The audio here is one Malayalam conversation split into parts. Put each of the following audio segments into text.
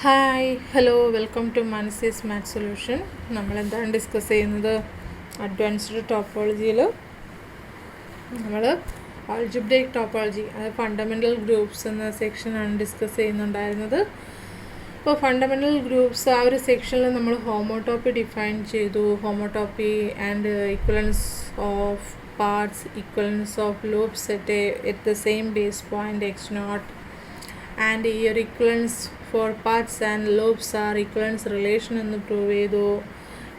Hi hello welcome to Manasi's math solution. നമ്മളെന്താണ് ഡിസ്കസ് ചെയ്യുന്നത്? അഡ്വാൻസ്ഡ് ടോപ്പോളജിയിൽ നമ്മൾ ആൾജിബ്രൈക് ടോപ്പോളജി, അത് ഫണ്ടമെൻ്റൽ ഗ്രൂപ്പ്സ് എന്ന സെക്ഷനാണ് ഡിസ്കസ് ചെയ്യുന്നുണ്ടായിരുന്നത്. അപ്പോൾ ഫണ്ടമെൻ്റൽ ഗ്രൂപ്പ്സ് ആ ഒരു സെക്ഷനിൽ നമ്മൾ ഹോമോടോപ്പി ഡിഫൈൻ ചെയ്തു. Homotopy and equivalence of paths, equivalence of loops at the same base point x0, and ഈ ഒരു equivalence for paths and loops are equivalence relation എന്ന് പ്രൂവ് ചെയ്തു.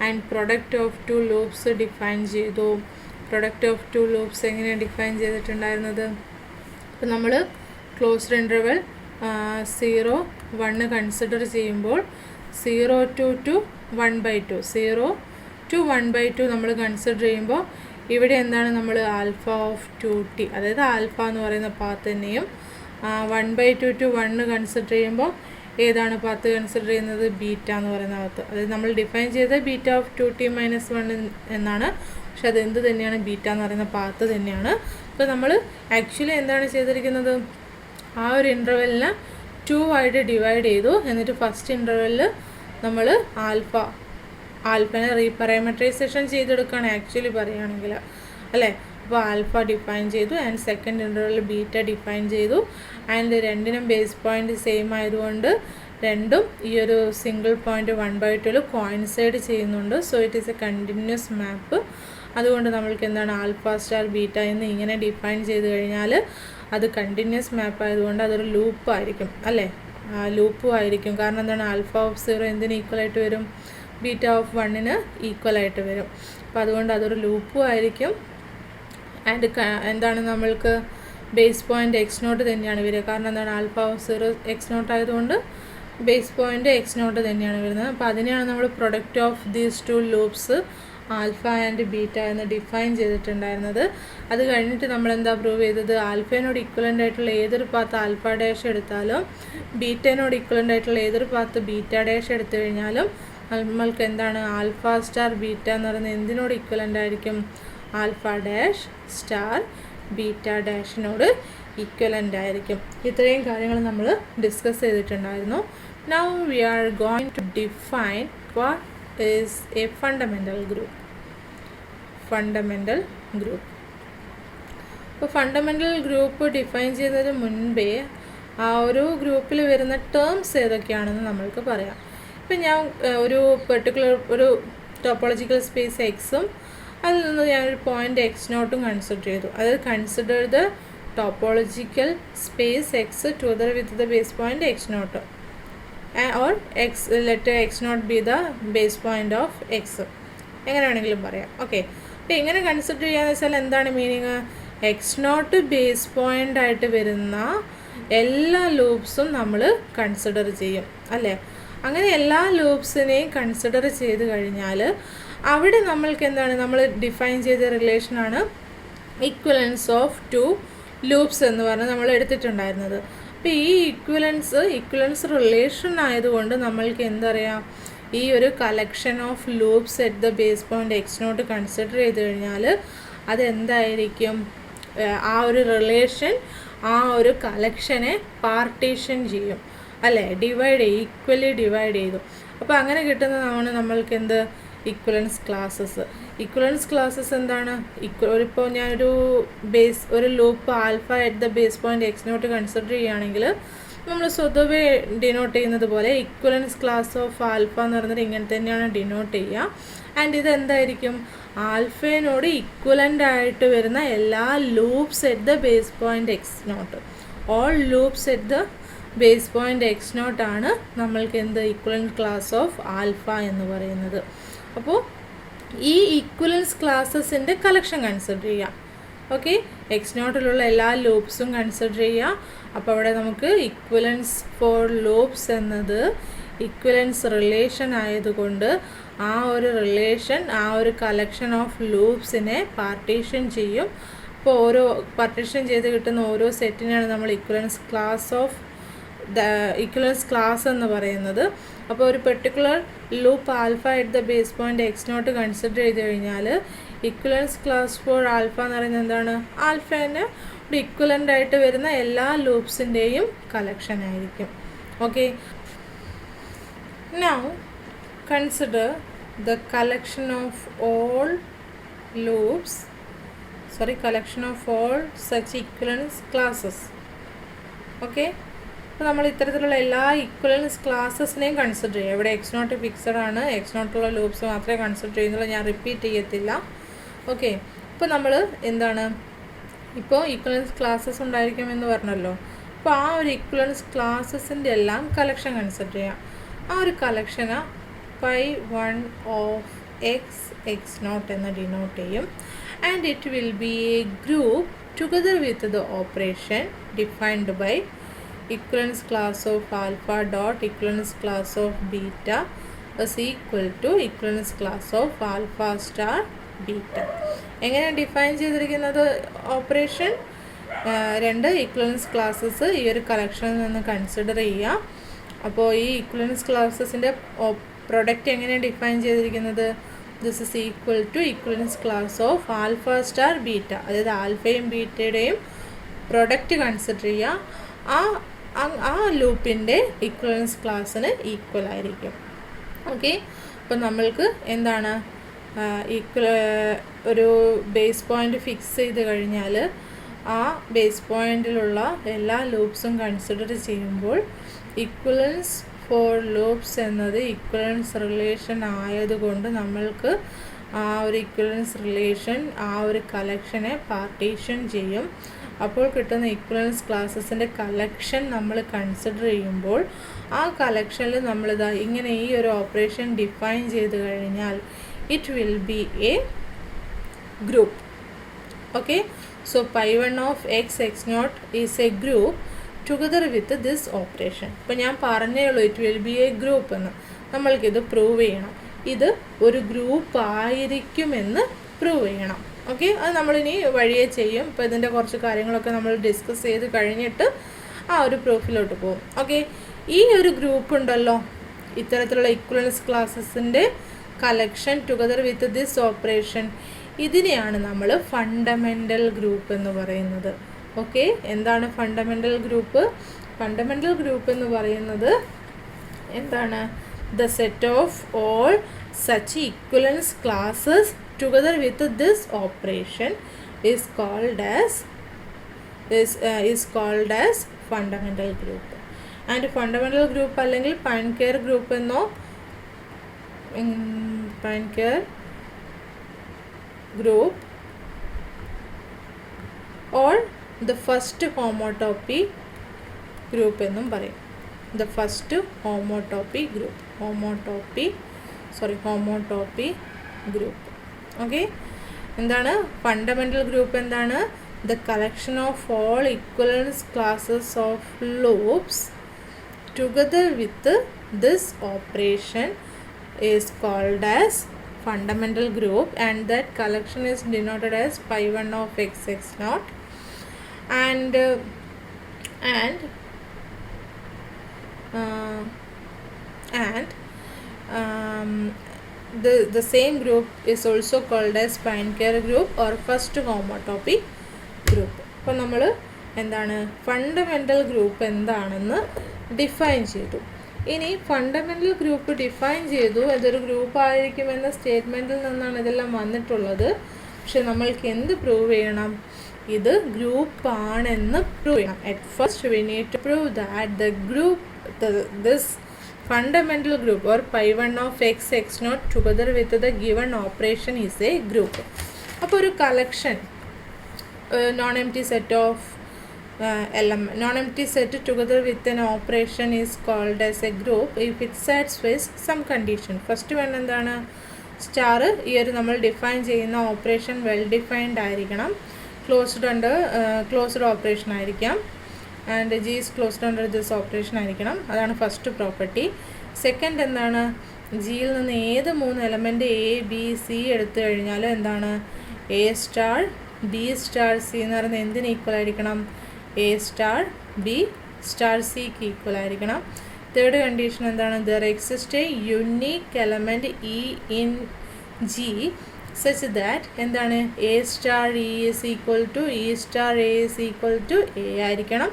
And product of two loops define ചെയ്തു. പ്രൊഡക്റ്റ് ഓഫ് ടു ലൂപ്സ് എങ്ങനെയാണ് ഡിഫൈൻ ചെയ്തിട്ടുണ്ടായിരുന്നത്? അപ്പോൾ നമ്മൾ ക്ലോസ്ഡ് ഇൻ്റർവെൽ 0, 1 കൺസിഡർ ചെയ്യുമ്പോൾ 0 to 1/2 0 to 1/2 നമ്മൾ കൺസിഡർ ചെയ്യുമ്പോൾ ഇവിടെ എന്താണ് നമ്മൾ ആൽഫ ഓഫ് 2t, അതായത് ആൽഫ എന്ന് പറയുന്ന പാത്ത് തന്നെയും 1/2 to 1 കൺസിഡർ ചെയ്യുമ്പോൾ ഏതാണ് പാത്ത് കൺസിഡർ ചെയ്യുന്നത്? ബീറ്റ എന്ന് പറയുന്ന പാത്ത്. അതായത് നമ്മൾ ഡിഫൈൻ ചെയ്തത് ബീറ്റ ഓഫ് 2t - 1 എന്നാണ്, പക്ഷെ അത് എന്ത് തന്നെയാണ്? ബീറ്റ എന്ന് പറയുന്ന പാത്ത് തന്നെയാണ്. അപ്പോൾ നമ്മൾ ആക്ച്വലി എന്താണ് ചെയ്തിരിക്കുന്നത്? ആ ഒരു ഇൻ്റർവെല്ലിനെ 2 ആയിട്ട് ഡിവൈഡ് ചെയ്തു. എന്നിട്ട് ഫസ്റ്റ് ഇൻ്റർവെല്ലിൽ നമ്മൾ ആൽഫനെ റീപരാമട്രൈസേഷൻ ചെയ്തെടുക്കുകയാണ് ആക്ച്വലി പറയുകയാണെങ്കിൽ, അല്ലേ? അപ്പോൾ ആൽഫ ഡിഫൈൻ ചെയ്തു. ആൻഡ് സെക്കൻഡ് ഇൻ്റർവെല്ലിൽ ബീറ്റ ഡിഫൈൻ ചെയ്തു. ആൻഡ് രണ്ടിനും ബേസ് പോയിൻ്റ് സെയിം ആയതുകൊണ്ട് രണ്ടും ഈ ഒരു സിംഗിൾ പോയിൻ്റ് 1/2 കോയിൻസൈഡ് ചെയ്യുന്നുണ്ട്. So it is a continuous map. അതുകൊണ്ട് നമ്മൾക്ക് എന്താണ് ആൽഫ സ്റ്റാർ ബീറ്റ എന്ന് ഇങ്ങനെ ഡിഫൈൻ ചെയ്ത് കഴിഞ്ഞാൽ അത് കണ്ടിന്യൂസ് മാപ്പ് ആയതുകൊണ്ട് അതൊരു ലൂപ്പ് ആയിരിക്കും, അല്ലേ? ലൂപ്പും ആയിരിക്കും. കാരണം എന്താണ്? ആൽഫ ഓഫ് 0 എന്തിന് ഈക്വലായിട്ട് വരും? ബീറ്റ ഓഫ് 1 ഈക്വലായിട്ട് വരും. അപ്പോൾ അതുകൊണ്ട് അതൊരു ലൂപ്പും ആയിരിക്കും. ആൻഡ് എന്താണ് നമ്മൾക്ക് ബേസ് പോയിൻ്റ് x0 തന്നെയാണ് വരിക. കാരണം എന്താണ്? ആൽഫ ഓഫ് 0 x0 ആയതുകൊണ്ട് ബേസ് പോയിൻ്റ് x0 തന്നെയാണ് വരുന്നത്. അപ്പോൾ അതിനെയാണ് നമ്മൾ product of these two loops alpha and beta എന്ന് ഡിഫൈൻ ചെയ്തിട്ടുണ്ടായിരുന്നത്. അത് കഴിഞ്ഞിട്ട് നമ്മൾ എന്താ പ്രൂവ് ചെയ്തത്? ആൽഫേനോട് ഇക്വലൻ്റ് ആയിട്ടുള്ള ഏതൊരു പാത്ത് ആൽഫ ഡാഷ് എടുത്താലും ബീറ്റേനോട് ഇക്വലൻ്റ് ആയിട്ടുള്ള ഏതൊരു പാത്ത് ബീറ്റ ഡാഷ് എടുത്തു കഴിഞ്ഞാലും നമ്മൾക്ക് എന്താണ്? ആൽഫ സ്റ്റാർ ബീറ്റ എന്ന് പറയുന്നത് എന്തിനോട് ഇക്വലൻ്റ് ആയിരിക്കും? ആൽഫ ഡാഷ് സ്റ്റാർ ബീറ്റ ഡാഷിനോട് ഈക്വലൻ്റ് ആയിരിക്കും. ഇത്രയും കാര്യങ്ങൾ നമ്മൾ ഡിസ്കസ് ചെയ്തിട്ടുണ്ടായിരുന്നു. Now we are going to define what is a fundamental group. Fundamental group. അപ്പോൾ ഫണ്ടമെൻ്റൽ ഗ്രൂപ്പ് ഡിഫൈൻ ചെയ്യുന്നതിന് മുൻപേ ആ ഒരു ഗ്രൂപ്പിൽ വരുന്ന ടേംസ് ഏതൊക്കെയാണെന്ന് നമ്മൾക്ക് പറയാം. ഇപ്പം ഞാൻ ഒരു പെർട്ടിക്കുലർ ഒരു ടോപ്പോളജിക്കൽ സ്പേസ് എക്സും അതിൽ നിന്ന് ഞാനൊരു പോയിൻ്റ് x0 കൺസിഡർ ചെയ്തു. അതായത് consider the topological space X together with the base point x0 or let x0 be the base point of x, എങ്ങനെ വേണമെങ്കിലും പറയാം. ഓക്കെ, അപ്പോൾ എങ്ങനെ കൺസിഡർ ചെയ്യാന്ന് വെച്ചാൽ എന്താണ് മീനിങ്? x0 ബേസ് പോയിൻ്റ് ആയിട്ട് വരുന്ന എല്ലാ ലൂപ്സും നമ്മൾ കൺസിഡർ ചെയ്യും, അല്ലേ? അങ്ങനെ എല്ലാ ലൂപ്സിനെയും കൺസിഡർ ചെയ്ത് കഴിഞ്ഞാൽ അവിടെ നമ്മൾക്ക് എന്താണ്? നമ്മൾ ഡിഫൈൻ ചെയ്ത റിലേഷനാണ് ഇക്വലൻസ് ഓഫ് ടു ലൂപ്സ് എന്ന് പറഞ്ഞ് നമ്മൾ എടുത്തിട്ടുണ്ടായിരുന്നത്. അപ്പോൾ ഈ ഇക്വലൻസ് റിലേഷൻ ആയതുകൊണ്ട് നമ്മൾക്ക് എന്തറിയാം? ഈ ഒരു collection of loops at the base point x0 consider ചെയ്ത് കഴിഞ്ഞാൽ അതെന്തായിരിക്കും? ആ ഒരു റിലേഷൻ ആ ഒരു കളക്ഷനെ പാർട്ടീഷൻ ചെയ്യും, അല്ലേ? ഈക്വലി ഡിവൈഡ് ചെയ്തു. അപ്പോൾ അങ്ങനെ കിട്ടുന്നതാണ് നമ്മൾക്ക് എന്ത്? ഇക്വലൻസ് ക്ലാസ്സസ് എന്താണ്? ഇപ്പോൾ ഞാനൊരു ഒരു loop alpha at the base point x0 consider ചെയ്യുകയാണെങ്കിൽ നമ്മൾ സ്വതവേ ഡിനോട്ട് ചെയ്യുന്നത് പോലെ ഇക്വലൻസ് ക്ലാസ് ഓഫ് ആൽഫ എന്ന് പറയുന്നത് ഇങ്ങനെ തന്നെയാണ് ഡിനോട്ട് ചെയ്യുക. ആൻഡ് ഇത് എന്തായിരിക്കും? ആൽഫേനോട് ഇക്വലൻ്റ് ആയിട്ട് വരുന്ന എല്ലാ loops at the base point x0, all loops at the base point x0 ആണ് നമ്മൾക്ക് എന്ത്? ഇക്വലൻറ്റ് ക്ലാസ് ഓഫ് ആൽഫ എന്ന് പറയുന്നത്. അപ്പോൾ ഈ ഇക്വലൻസ് ക്ലാസ്സസിൻ്റെ കളക്ഷൻ കൺസിഡർ ചെയ്യാം. ഓക്കെ, x0 എല്ലാ ലൂപ്സും കൺസിഡർ ചെയ്യുക. അപ്പോൾ അവിടെ നമുക്ക് ഇക്വലൻസ് ഫോർ ലൂപ്സ് എന്നത് ഇക്വലൻസ് റിലേഷൻ ആയതുകൊണ്ട് ആ ഒരു റിലേഷൻ ആ ഒരു കളക്ഷൻ ഓഫ് ലൂപ്സിനെ പാർട്ടീഷൻ ചെയ്യും. അപ്പോൾ ഓരോ പാർട്ടീഷൻ ചെയ്ത് കിട്ടുന്ന ഓരോ സെറ്റിനെയാണ് നമ്മൾ ഇക്വലൻസ് ക്ലാസ് എന്ന് പറയുന്നത്. അപ്പോൾ ഒരു particular loop alpha at the base point x0 consider ചെയ്ത് കഴിഞ്ഞാൽ ഇക്വലൻസ് ക്ലാസ് ഫോർ ആൽഫ എന്ന് പറയുന്നത് എന്താണ്? ആൽഫേനെ ഇക്വലൻ്റ് ആയിട്ട് വരുന്ന എല്ലാ ലൂപ്സിൻ്റെയും കളക്ഷൻ ആയിരിക്കും. Okay, Now consider the collection of all such equivalence classes. Okay, അപ്പോൾ നമ്മൾ ഇത്തരത്തിലുള്ള എല്ലാ ഇക്വലൻസ് ക്ലാസ്സസിനെയും കൺസിഡർ ചെയ്യുക. ഇവിടെ എക്സ് നോട്ട് ഫിക്സഡ് ആണ്, എക്സ് നോട്ടുള്ള ലൂപ്സ് മാത്രമേ കൺസിഡർ ചെയ്യുന്നുള്ളൂ, ഞാൻ റിപ്പീറ്റ് ചെയ്യത്തില്ല. ഓക്കെ, ഇപ്പോൾ നമ്മൾ എന്താണ് ഇപ്പോൾ ഇക്വലൻസ് ക്ലാസ്സസ് ഉണ്ടായിരിക്കുമെന്ന് പറഞ്ഞല്ലോ. അപ്പോൾ ആ ഒരു ഇക്വലൻസ് ക്ലാസ്സസിൻ്റെ എല്ലാം കളക്ഷൻ കൺസിഡർ ചെയ്യാം. ആ ഒരു കളക്ഷന് phi1 of x naught എന്ന് ഡിനോട്ട് ചെയ്യും. And it will be a group together with the operation defined by equivalence class of alpha dot equivalence class of beta is equal to equivalence class of alpha star beta. എങ്ങനെ ഡിഫൈൻ ചെയ്തിരിക്കുന്നത് ഓപ്പറേഷൻ? രണ്ട് ഇക്വലൻസ് ക്ലാസ്സസ് ഈ ഒരു കളക്ഷനിൽ നിന്ന് കൺസിഡർ ചെയ്യാം. അപ്പോൾ ഈ ഇക്വലൻസ് ക്ലാസ്സസിൻ്റെ പ്രൊഡക്റ്റ് എങ്ങനെയാണ് ഡിഫൈൻ ചെയ്തിരിക്കുന്നത്? This is equal to equivalence class of alpha star beta, അതായത് ആൽഫയും ബീറ്റയുടെയും പ്രൊഡക്റ്റ് കൺസിഡർ ചെയ്യുക. ആ ലൂപ്പിൻ്റെ ഇക്വലൻസ് ക്ലാസ്സിന് ഈക്വൽ ആയിരിക്കും. ഓക്കെ, അപ്പോൾ നമ്മൾക്ക് എന്താണ് ഒരു ബേസ് പോയിൻ്റ് ഫിക്സ് ചെയ്ത് കഴിഞ്ഞാൽ ആ ബേസ് പോയിൻറ്റിലുള്ള എല്ലാ ലൂപ്സും കൺസിഡർ ചെയ്യുമ്പോൾ ഇക്വലൻസ് ഫോർ ലൂപ്സ് എന്നത് ഇക്വലൻസ് റിലേഷൻ ആയതുകൊണ്ട് നമ്മൾക്ക് ആ ഒരു ഇക്വലൻസ് റിലേഷൻ ആ ഒരു കളക്ഷനെ പാർട്ടീഷൻ ചെയ്യും. അപ്പോൾ കിട്ടുന്ന ഇക്വലൻസ് ക്ലാസ്സസിൻ്റെ കളക്ഷൻ നമ്മൾ കൺസിഡർ ചെയ്യുമ്പോൾ ആ കളക്ഷനിൽ നമ്മളിതാ ഇങ്ങനെ ഈ ഒരു ഓപ്പറേഷൻ ഡിഫൈൻ ചെയ്ത് കഴിഞ്ഞാൽ it will be a group. Okay, so phi1 of x naught is A group together with this operation. ഇപ്പോൾ ഞാൻ പറഞ്ഞേ ഉള്ളൂ it will be a group എന്ന്. നമ്മൾക്കിത് പ്രൂവ് ചെയ്യണം, ഇത് ഒരു ഗ്രൂപ്പ് ആയിരിക്കുമെന്ന് പ്രൂവ് ചെയ്യണം. ഓക്കെ, അത് നമ്മളിനി വഴിയെ ചെയ്യും. ഇപ്പോൾ ഇതിൻ്റെ കുറച്ച് കാര്യങ്ങളൊക്കെ നമ്മൾ ഡിസ്കസ് ചെയ്ത് കഴിഞ്ഞിട്ട് ആ ഒരു പ്രൂഫിലോട്ട് പോകും. ഓക്കെ, ഈ ഒരു ഗ്രൂപ്പ് ഉണ്ടല്ലോ, ഇത്തരത്തിലുള്ള ഇക്വലൻസ് ക്ലാസ്സസിൻ്റെ collection together with this operation, ഇതിനെയാണ് നമ്മൾ ഫണ്ടമെൻ്റൽ ഗ്രൂപ്പ് എന്ന് പറയുന്നത്. ഓക്കെ, എന്താണ് ഫണ്ടമെൻ്റൽ ഗ്രൂപ്പ്? ഫണ്ടമെൻ്റൽ ഗ്രൂപ്പ് എന്ന് പറയുന്നത് എന്താണ്? The set of all such ഇക്വലൻസ് classes together with this operation is called as fundamental group. And fundamental group അല്ലെങ്കിൽ Pankare group എന്നോ Pankare group or the first homotopy group എന്നും പറയും. the first homotopy group. Okay, എന്താണ് ഫണ്ടമെൻ്റൽ ഗ്രൂപ്പ്? എന്താണ്? The collection of all equivalence classes of loops together with this operation is called as fundamental group, and that collection is denoted as phi1 of x naught and the same group is also called as Pankare group or first homotopy group. അപ്പോൾ നമ്മൾ എന്താണ് ഫണ്ടമെൻ്റൽ ഗ്രൂപ്പ് എന്താണെന്ന് ഡിഫൈൻ ചെയ്തു. ഇനി ഫണ്ടമെൻ്റൽ ഗ്രൂപ്പ് ഡിഫൈൻ ചെയ്തു, അതൊരു ഗ്രൂപ്പ് ആയിരിക്കുമെന്ന സ്റ്റേറ്റ്മെൻറ്റിൽ നിന്നാണ് ഇതെല്ലാം വന്നിട്ടുള്ളത്. പക്ഷെ നമ്മൾക്ക് എന്ത് പ്രൂവ് ചെയ്യണം? ഇത് ഗ്രൂപ്പ് ആണെന്ന് പ്രൂവ് ചെയ്യണം. At first we need to prove that the group this fundamental group or phi1 of x naught together with the given operation is a group. അപ്പോൾ ഒരു collection non-empty set of element, non-empty set together with an operation is called as a group if it satisfies some condition. First one എന്താണ്? സ്റ്റാർ ഈ ഒരു നമ്മൾ ഡിഫൈൻ ചെയ്യുന്ന ഓപ്പറേഷൻ വെൽ ഡിഫൈൻഡ് ആയിരിക്കണം, ക്ലോസ്ഡ് ഓപ്പറേഷൻ ആയിരിക്കാം, and G is closed under this operation ആയിരിക്കണം. അതാണ് ഫസ്റ്റ് പ്രോപ്പർട്ടി. സെക്കൻഡ് എന്താണ്? ജിയിൽ നിന്ന് ഏത് 3 എലമെൻറ്റ് എ ബി സി എടുത്തു കഴിഞ്ഞാൽ എന്താണ്? A star B star C എന്ന് പറയുന്നത് എന്തിന് ഈക്വൽ ആയിരിക്കണം? എ സ്റ്റാർ ബി സ്റ്റാർ സിക്ക് ഈക്വൽ ആയിരിക്കണം. തേർഡ് കണ്ടീഷൻ എന്താണ്? There exist a unique element E in G such that എന്താണ്? A star E is equal to E star A is equal to A ആയിരിക്കണം.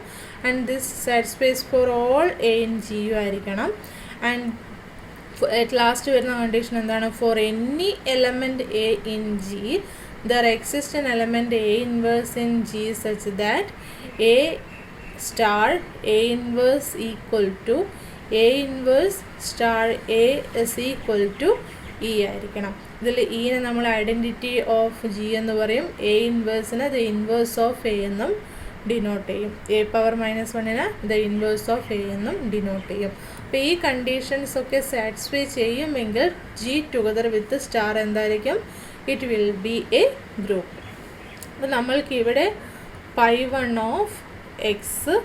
And this satisfies for all A in G യു ആയിരിക്കണം. ആൻഡ് at last വരുന്ന കണ്ടീഷൻ എന്താണ്? For any element A in G there exists an element A inverse in G such that A star A inverse equal to A inverse star A is equal to E ആയിരിക്കണം. ഇതിൽ ഇനെ നമ്മൾ ഐഡൻറ്റിറ്റി ഓഫ് ജി എന്ന് പറയും. എ ഇൻവേഴ്സിന് ദ ഇൻവേഴ്സ് ഓഫ് എ എന്നും ഡിനോട്ട് ചെയ്യും. A⁻⁻⁴ the inverse of A എന്നും ഡിനോട്ട് ചെയ്യും. അപ്പോൾ ഈ കണ്ടീഷൻസ് ഒക്കെ സാറ്റിസ്ഫൈ ചെയ്യുമെങ്കിൽ ജി ടുഗദർ വിത്ത് സ്റ്റാർ എന്തായിരിക്കും? It will be a group. അപ്പോൾ നമ്മൾക്ക് ഇവിടെ π1 of X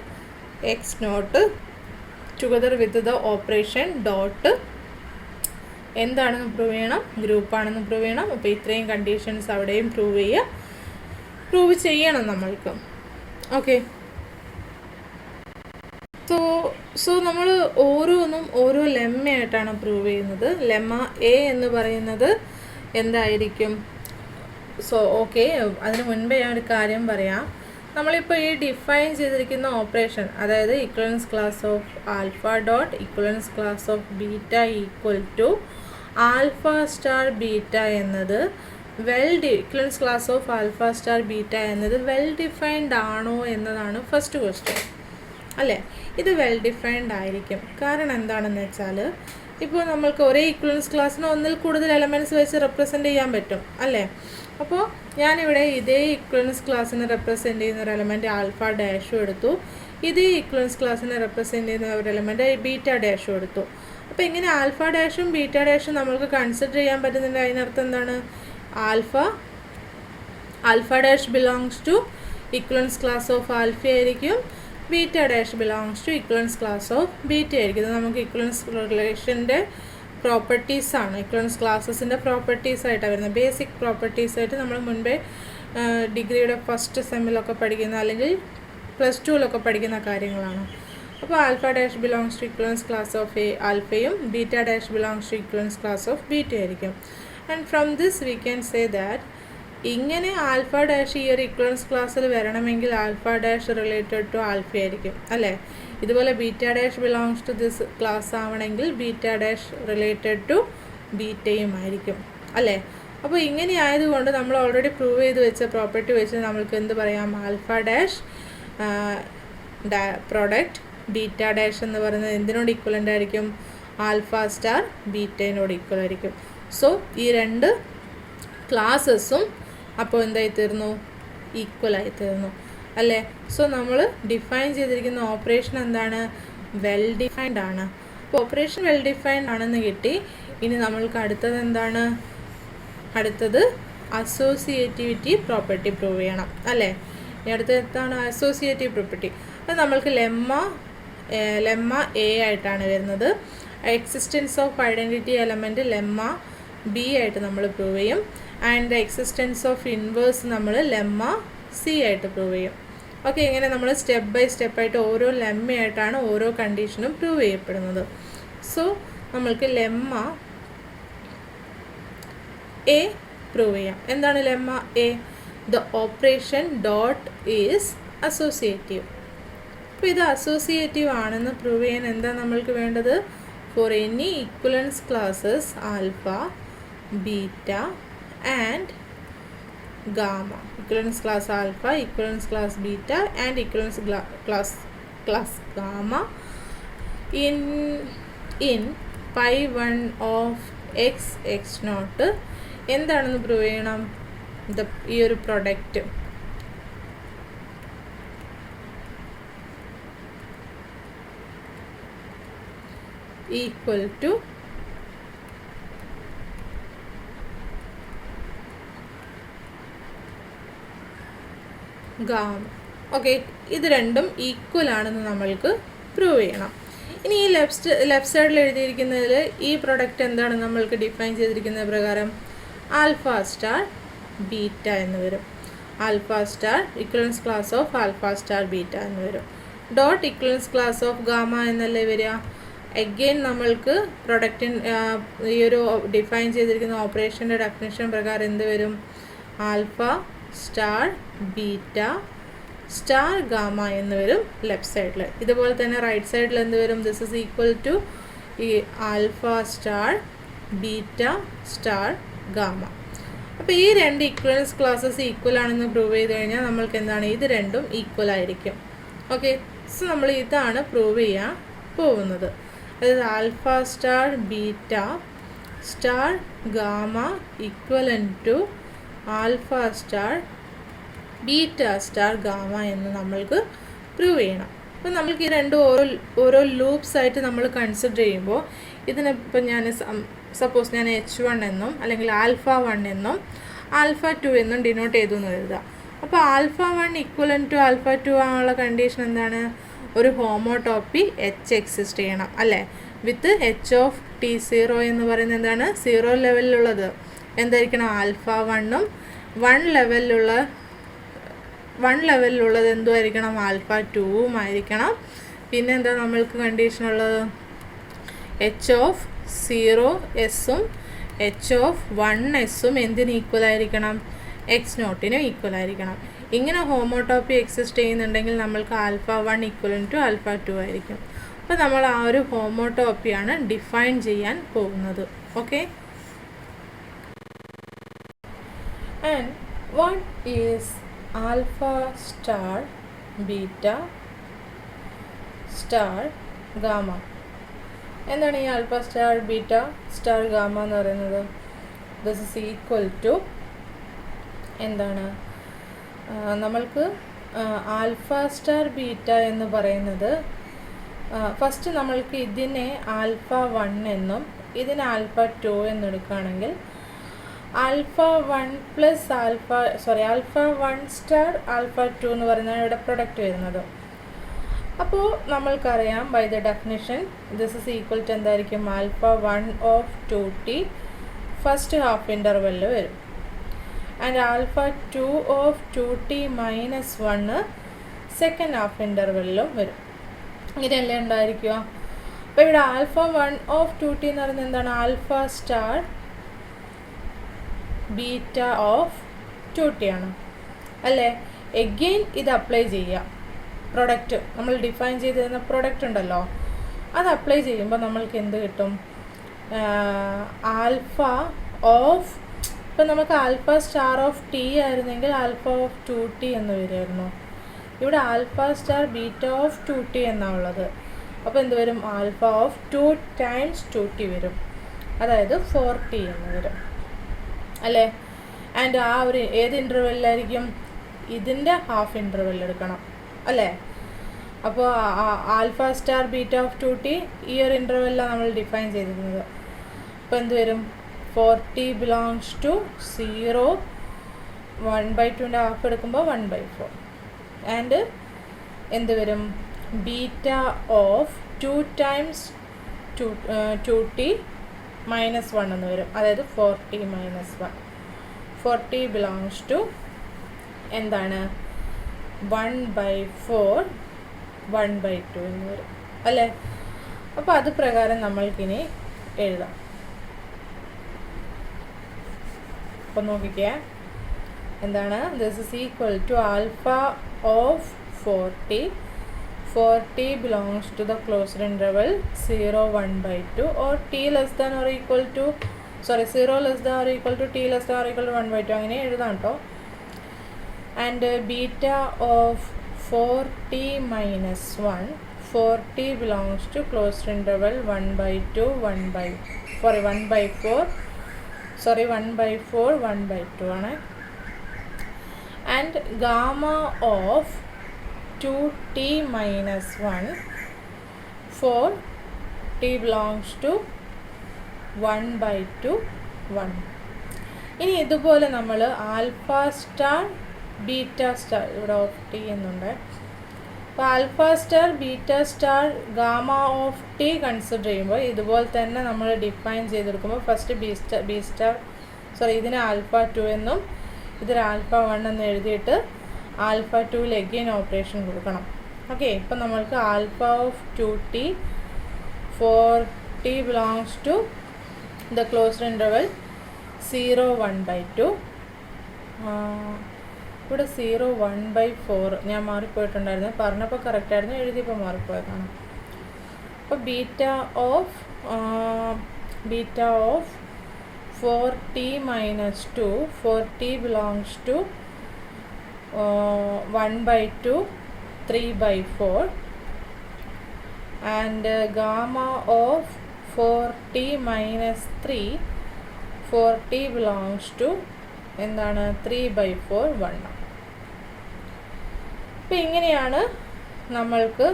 X naught together with the operation dot എന്താണെന്ന് പ്രൂവ് ചെയ്യണം? ഗ്രൂപ്പാണെന്ന് പ്രൂവ് ചെയ്യണം. അപ്പോൾ ഇത്രയും കണ്ടീഷൻസ് അവിടെയും പ്രൂവ് ചെയ്യണം നമ്മൾക്ക്. ഓക്കെ, സോ നമ്മൾ ഓരോന്നും ഓരോ ലെമ്മയായിട്ടാണ് പ്രൂവ് ചെയ്യുന്നത്. ലെമ്മ എ എന്ന് പറയുന്നത് എന്തായിരിക്കും? സോ ഓക്കെ, അതിന് മുൻപേ ഞാൻ ഒരു കാര്യം പറയാം. നമ്മളിപ്പോൾ ഈ ഡിഫൈൻ ചെയ്തിരിക്കുന്ന ഓപ്പറേഷൻ, അതായത് equivalence class of alpha dot equivalence class of beta equal to alpha star beta എന്നത് equivalence class of alpha star beta എന്നത് വെൽ ഡിഫൈൻഡ് ആണോ എന്നതാണ് ഫസ്റ്റ് ക്വസ്റ്റ്യൻ, അല്ലേ? ഇത് വെൽ ഡിഫൈൻഡ് ആയിരിക്കും. കാരണം എന്താണെന്ന് വെച്ചാൽ ഇപ്പോൾ നമ്മൾക്ക് ഒരേ ഇക്വലൻസ് ക്ലാസ്സിന് ഒന്നിൽ കൂടുതൽ എലമെൻറ്റ്സ് വെച്ച് റെപ്രസെൻറ്റ് ചെയ്യാൻ പറ്റും, അല്ലേ? അപ്പോൾ ഞാനിവിടെ ഇതേ ഇക്വലൻസ് ക്ലാസ്സിനെ റെപ്രസെൻറ്റ് ചെയ്യുന്ന ഒരു എലമെൻറ്റ് ആൽഫ ഡാഷും എടുത്തു, ഇതേ ഇക്വലൻസ് ക്ലാസ്സിനെ റെപ്രസെൻറ്റ് ചെയ്യുന്ന ഒരു എലമെൻറ്റ് ബീറ്റ ഡാഷും എടുത്തു. അപ്പോൾ ഇങ്ങനെ ആൽഫ ഡാഷും ബീറ്റ ഡാഷും നമ്മൾക്ക് കൺസിഡർ ചെയ്യാൻ പറ്റുന്നുണ്ട്. അതിനർത്ഥം എന്താണ്? Alpha dash belongs to equivalence class of alpha ആയിരിക്കും, beta dash belongs to equivalence class of beta ആയിരിക്കും. ഇത് നമുക്ക് ഇക്വലൻസ് റിലേഷൻ്റെ പ്രോപ്പർട്ടീസാണ്, ഇക്വലൻസ് ക്ലാസ്സസിൻ്റെ പ്രോപ്പർട്ടീസായിട്ടാണ് വരുന്നത്. ബേസിക് പ്രോപ്പർട്ടീസായിട്ട് നമ്മൾ മുൻപേ ഡിഗ്രിയുടെ ഫസ്റ്റ് സെമ്മിലൊക്കെ പഠിക്കുന്ന അല്ലെങ്കിൽ +2 പഠിക്കുന്ന കാര്യങ്ങളാണ്. അപ്പോൾ alpha dash belongs to equivalence class of A ആൽഫയും beta dash belongs to equivalence class of beta ആയിരിക്കും. And from this we can say that ഇങ്ങനെ ആൽഫ ഡാഷ് ഈ ഒരു ഇക്വലൻസ് ക്ലാസ്സിൽ വരണമെങ്കിൽ alpha dash related to alpha ആയിരിക്കും, അല്ലേ? ഇതുപോലെ beta dash belongs to this class ആവണമെങ്കിൽ ബീറ്റ ഡാഷ് റിലേറ്റഡ് ടു ബീറ്റയും ആയിരിക്കും, അല്ലേ? അപ്പോൾ ഇങ്ങനെ ആയതുകൊണ്ട് നമ്മൾ ഓൾറെഡി പ്രൂവ് ചെയ്ത് വെച്ച പ്രോപ്പർട്ടി വെച്ച് നമ്മൾക്ക് എന്ത് പറയാം? Alpha dash product beta dash എന്ന് പറയുന്നത് എന്തിനോട് ഈക്വലൻ്റ് ആയിരിക്കും? ആൽഫ സ്റ്റാർ ബീറ്റയിനോട് ഈക്വൽ ആയിരിക്കും. സോ ഈ രണ്ട് ക്ലാസ്സസും അപ്പോൾ എന്തായി തീർന്നു? ഈക്വലായി തീർന്നു, അല്ലേ? സോ നമ്മൾ ഡിഫൈൻ ചെയ്തിരിക്കുന്ന ഓപ്പറേഷൻ എന്താണ്? വെൽ ഡിഫൈൻഡ് ആണ്. അപ്പോൾ ഓപ്പറേഷൻ വെൽ ഡിഫൈൻഡ് ആണെന്ന് കിട്ടി. ഇനി നമ്മൾക്ക് അടുത്തത് എന്താണ്? അടുത്തത് അസോസിയേറ്റിവിറ്റി പ്രോപ്പർട്ടി പ്രൂവ് ചെയ്യണം, അല്ലേ? ഇനി അടുത്തത് എന്താണ്? Associative property. അത് നമ്മൾക്ക് ലെമ്മ എ ആയിട്ടാണ് വരുന്നത്. Existence of identity element lemma B ആയിട്ട് നമ്മൾ പ്രൂവ് ചെയ്യും. And the existence of inverse നമ്മൾ ലെമ്മ സി ആയിട്ട് പ്രൂവ് ചെയ്യും. ഓക്കെ, ഇങ്ങനെ നമ്മൾ സ്റ്റെപ്പ് ബൈ സ്റ്റെപ്പായിട്ട് ഓരോ ലെമ്മയായിട്ടാണ് ഓരോ കണ്ടീഷനും പ്രൂവ് ചെയ്യപ്പെടുന്നത്. സോ നമ്മൾക്ക് ലെമ്മ എ പ്രൂവ് ചെയ്യാം. എന്താണ് lemma A? The operation dot is associative. അപ്പോൾ ഇത് അസോസിയേറ്റീവ് ആണെന്ന് പ്രൂവ് ചെയ്യാൻ എന്താ നമ്മൾക്ക് വേണ്ടത്? Four any ഇക്വലൻസ് classes alpha beta and gamma, equivalence class alpha, equivalence class beta and equivalence class gamma in π1 of X X naught എന്താണെന്ന് പ്രൂവ് ചെയ്യണം? ഈ ഒരു product equal to gamma. Okay, ഇത് രണ്ടും ഈക്വൽ ആണെന്ന് നമ്മൾക്ക് പ്രൂവ് ചെയ്യണം. ഇനി ഈ ലെഫ്റ്റ് സൈഡിൽ എഴുതിയിരിക്കുന്നതിൽ ഈ പ്രൊഡക്റ്റ് എന്താണ് നമ്മൾക്ക് ഡിഫൈൻ ചെയ്തിരിക്കുന്നത് പ്രകാരം? ആൽഫ സ്റ്റാർ ബീറ്റ എന്ന് വരും. Alpha star ഇക്വലൻസ് class of alpha star beta എന്ന് വരും. Dot equivalence class of gamma എന്നല്ലേ വരിക? അഗെയിൻ നമ്മൾക്ക് പ്രൊഡക്റ്റിൻ ഈ ഒരു ഡിഫൈൻ ചെയ്തിരിക്കുന്ന ഓപ്പറേഷൻ്റെ ഡെഫിനിഷൻ പ്രകാരം എന്ത് വരും? Alpha star beta star gamma എന്ന് വരും ലെഫ്റ്റ് സൈഡിൽ. ഇതുപോലെ തന്നെ റൈറ്റ് സൈഡിൽ എന്ത് വരും? ദിസ് ഇസ് ഈക്വൽ ടു ഈ alpha star beta star gamma. അപ്പോൾ ഈ രണ്ട് ഇക്വലൻസ് ക്ലാസ്സസ് ഈക്വൽ ആണെന്ന് പ്രൂവ് ചെയ്ത് കഴിഞ്ഞാൽ നമ്മൾക്ക് എന്താണ്, ഇത് രണ്ടും ഈക്വൽ ആയിരിക്കും. ഓക്കെ, സോ നമ്മൾ ഇതാണ് പ്രൂവ് ചെയ്യാൻ പോകുന്നത്. അതായത് alpha star beta star gamma equivalent to alpha star beta star gamma എന്ന് നമ്മൾക്ക് പ്രൂവ് ചെയ്യണം. അപ്പോൾ നമ്മൾക്ക് ഈ രണ്ടും ഓരോ ലൂപ്സ് ആയിട്ട് നമ്മൾ കൺസിഡർ ചെയ്യുമ്പോൾ ഇതിനിപ്പോൾ ഞാൻ സപ്പോസ് ഞാൻ H1 എന്നും അല്ലെങ്കിൽ ആൽഫ 1 എന്നും ആൽഫ 2 എന്നും ഡിനോട്ട് ചെയ്തു എന്ന് കരുതുക. അപ്പോൾ ആൽഫ 1 ഈക്വലൻ ടു ആൽഫ 2 ആണുള്ള കണ്ടീഷൻ എന്താണ്, ഒരു ഹോമോടോപ്പി H എക്സിസ്റ്റ് ചെയ്യണം അല്ലേ, വിത്ത് H ഓഫ് T0 എന്ന് പറയുന്നത് എന്താണ്, 0 ലെവലിലുള്ളത് എന്തായിരിക്കണം, ആൽഫ 1ഉം 1 ലെവലിലുള്ളത് എന്തുമായിരിക്കണം, ആൽഫ 2ഉം ആയിരിക്കണം. പിന്നെ എന്താ നമ്മൾക്ക് കണ്ടീഷനുള്ളത്, H of 0s H of 1s എന്തിന് ഈക്വൽ ആയിരിക്കണം, X0 ഈക്വൽ ആയിരിക്കണം. ഇങ്ങനെ ഹോമോടോപ്പി എക്സിസ്റ്റ് ചെയ്യുന്നുണ്ടെങ്കിൽ നമ്മൾക്ക് ആൽഫ 1 ഈക്വലൻ ടു ആൽഫ 2 ആയിരിക്കും. അപ്പോൾ നമ്മൾ ആ ഒരു ഹോമോടോപ്പിയാണ് ഡിഫൈൻ ചെയ്യാൻ പോകുന്നത്. Okay, and what is alpha star beta star gamma? എന്താണ് ഈ alpha star beta star gamma എന്ന് പറയുന്നത്? ദിസ് ഇസ് ഈക്വൽ ടു എന്താണ്, നമ്മൾക്ക് ആൽഫ സ്റ്റാർ ബീറ്റ എന്ന് പറയുന്നത് ഫസ്റ്റ് നമ്മൾക്ക് ഇതിനെ ആൽഫ 1 എന്നും ഇതിനെ ആൽഫ 2 എന്നെടുക്കുകയാണെങ്കിൽ alpha 1 plus alpha 1 star alpha 2 എന്ന് പറയുന്നതാണ് ഇവിടെ പ്രൊഡക്റ്റ് വരുന്നത്. അപ്പോൾ നമ്മൾക്കറിയാം by the definition this is equal to എന്തായിരിക്കും, alpha 1 of 2t first half ഇൻ്റർവെല്ലിൽ വരും, and alpha 2 of 2t minus 1 second half ഇൻ്റർവെല്ലിലും വരും. ഇങ്ങനെയല്ലേ ഉണ്ടായിരിക്കുക. അപ്പോൾ ഇവിടെ ആൽഫ 1 ഓഫ് 2t എന്ന് പറയുന്നത് എന്താണ്, alpha star beta of 2t ആണ് അല്ലേ. എഗെയിൻ ഇത് അപ്ലൈ ചെയ്യാം, പ്രൊഡക്റ്റ് നമ്മൾ ഡിഫൈൻ ചെയ്ത് തരുന്ന പ്രൊഡക്റ്റ് ഉണ്ടല്ലോ, അത് അപ്ലൈ ചെയ്യുമ്പോൾ നമ്മൾക്ക് എന്ത് കിട്ടും, ആൽഫ ഓഫ്, ഇപ്പം നമുക്ക് ആൽഫ സ്റ്റാർ ഓഫ് ടി ആയിരുന്നെങ്കിൽ ആൽഫ ഓഫ് 2t എന്ന് വരുമായിരുന്നു. ഇവിടെ alpha star beta of 2t എന്നാണുള്ളത്. അപ്പോൾ എന്ത് വരും, ആൽഫ ഓഫ് 2 ടൈംസ് 2t വരും, അതായത് 4t എന്ന് വരും അല്ലേ. ആൻഡ് ആ ഒരു ഏത് ഇൻ്റർവെല്ലായിരിക്കും, ഇതിൻ്റെ ഹാഫ് ഇൻ്റർവെൽ എടുക്കണം അല്ലേ. അപ്പോൾ alpha star beta of 2t ഈ ഒരു ഇൻ്റർവെല്ലാണ് നമ്മൾ ഡിഫൈൻ ചെയ്തിരുന്നത്. അപ്പോൾ എന്ത് വരും, 4t ബിലോങ്സ് ടു 0, 1/2ൻ്റെ ഹാഫ് എടുക്കുമ്പോൾ 1/4, ആൻഡ് എന്ത് വരും, beta of 2 times 2t minus 1 എന്ന് വരും, അതായത് 4t minus 1. 4t belongs to എന്താണ്, 1/4 1/2 എന്ന് വരും അല്ലേ. അപ്പോൾ അത് പ്രകാരം നമ്മൾക്കിനി എഴുതാം. അപ്പോൾ നോക്കിക്കേ എന്താണ്, this is equal to alpha of 4t belongs to the closed interval 0, 1/2 or t less than or equal to 0 less than or equal to t less than or equal to 1/2 അങ്ങനെ എഴുതാം കേട്ടോ. And beta of 4t minus 1, 4t belongs to closed interval 1/4 1/2 ആണ്. And gamma of 2t minus 1, 4t belongs to 1/2 1. ഇനി ഇതുപോലെ നമ്മൾ ആൽഫ സ്റ്റാർ ബീറ്റ സ്റ്റാർ, ഇവിടെ ഓഫ് ടി എന്നുണ്ട്, അപ്പോൾ alpha star beta star gamma of T consider ചെയ്യുമ്പോൾ ഇതുപോലെ തന്നെ നമ്മൾ ഡിഫൈൻ ചെയ്തെടുക്കുമ്പോൾ ഫസ്റ്റ് ഇതിന് ആൽഫ 2 എന്നും ഇതിന് ആൽഫ 1 എന്ന് എഴുതിയിട്ട് ആൽഫ 2ൽ എഗെയിൻ ഓപ്പറേഷൻ കൊടുക്കണം. ഓക്കെ, ഇപ്പം നമ്മൾക്ക് alpha of 2t 4t belongs to the closed interval 0, 1/2. ഇവിടെ 0, 1/4 ഞാൻ മാറിപ്പോയിട്ടുണ്ടായിരുന്നു, പറഞ്ഞപ്പോൾ കറക്റ്റായിരുന്നു, എഴുതിയപ്പോൾ മാറിപ്പോയതാണ്. അപ്പോൾ beta of 4t minus 2, 4t belongs to 1/2, 3/4, and gamma of 4t minus 3, 4t belongs to എന്താണ് 3/4, 1. അപ്പോൾ ഇങ്ങനെയാണ് നമ്മൾക്ക്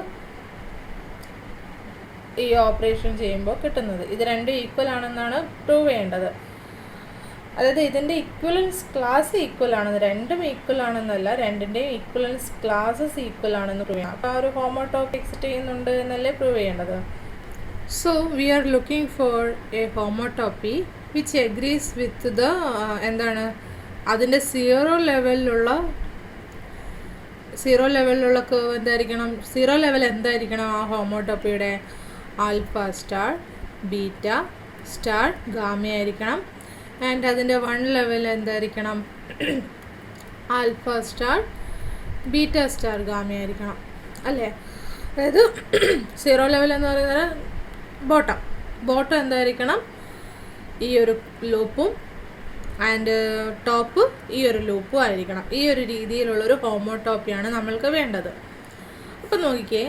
ഈ ഓപ്പറേഷൻ ചെയ്യുമ്പോൾ കിട്ടുന്നത്. ഇത് രണ്ടും ഈക്വൽ ആണെന്നാണ് പ്രൂവ് ചെയ്യേണ്ടത്. അതായത് ഇതിൻ്റെ ഇക്വലൻസ് ക്ലാസ് ഈക്വൽ ആണെന്ന്, രണ്ടും ഈക്വൽ ആണെന്നല്ല, രണ്ടിൻ്റെയും ഇക്വലൻസ് ക്ലാസ്സസ് ഈക്വൽ ആണെന്ന് പ്രൂവ് ചെയ്യണം. അപ്പോൾ ആ ഒരു ഹോമോടോപ്പി എക്സിസ്റ്റ് ചെയ്യുന്നുണ്ട് എന്നല്ലേ പ്രൂവ് ചെയ്യേണ്ടത്. So we are looking for a homotopy which agrees with the എന്താണ് അതിൻ്റെ സീറോ ലെവലിലുള്ള കേവ് എന്തായിരിക്കണം, സീറോ ലെവൽ എന്തായിരിക്കണം ആ ഹോമോടോപ്പിയുടെ? Alpha star beta star gamma ആയിരിക്കണം. ആൻഡ് അതിൻ്റെ 1 ലെവൽ എന്തായിരിക്കണം? Alpha star beta star gamma ആയിരിക്കണം അല്ലേ? അതായത് സീറോ ലെവൽ എന്ന് പറയുന്നത് ബോട്ടം എന്തായിരിക്കണം? ഈ ഒരു ലൂപ്പും ആൻഡ് ടോപ്പ് ഈ ഒരു ലൂപ്പും ആയിരിക്കണം. ഈ ഒരു രീതിയിലുള്ളൊരു ഹോമോടോപ്പിയാണ് നമ്മൾക്ക് വേണ്ടത്. അപ്പം നോക്കിക്കേ,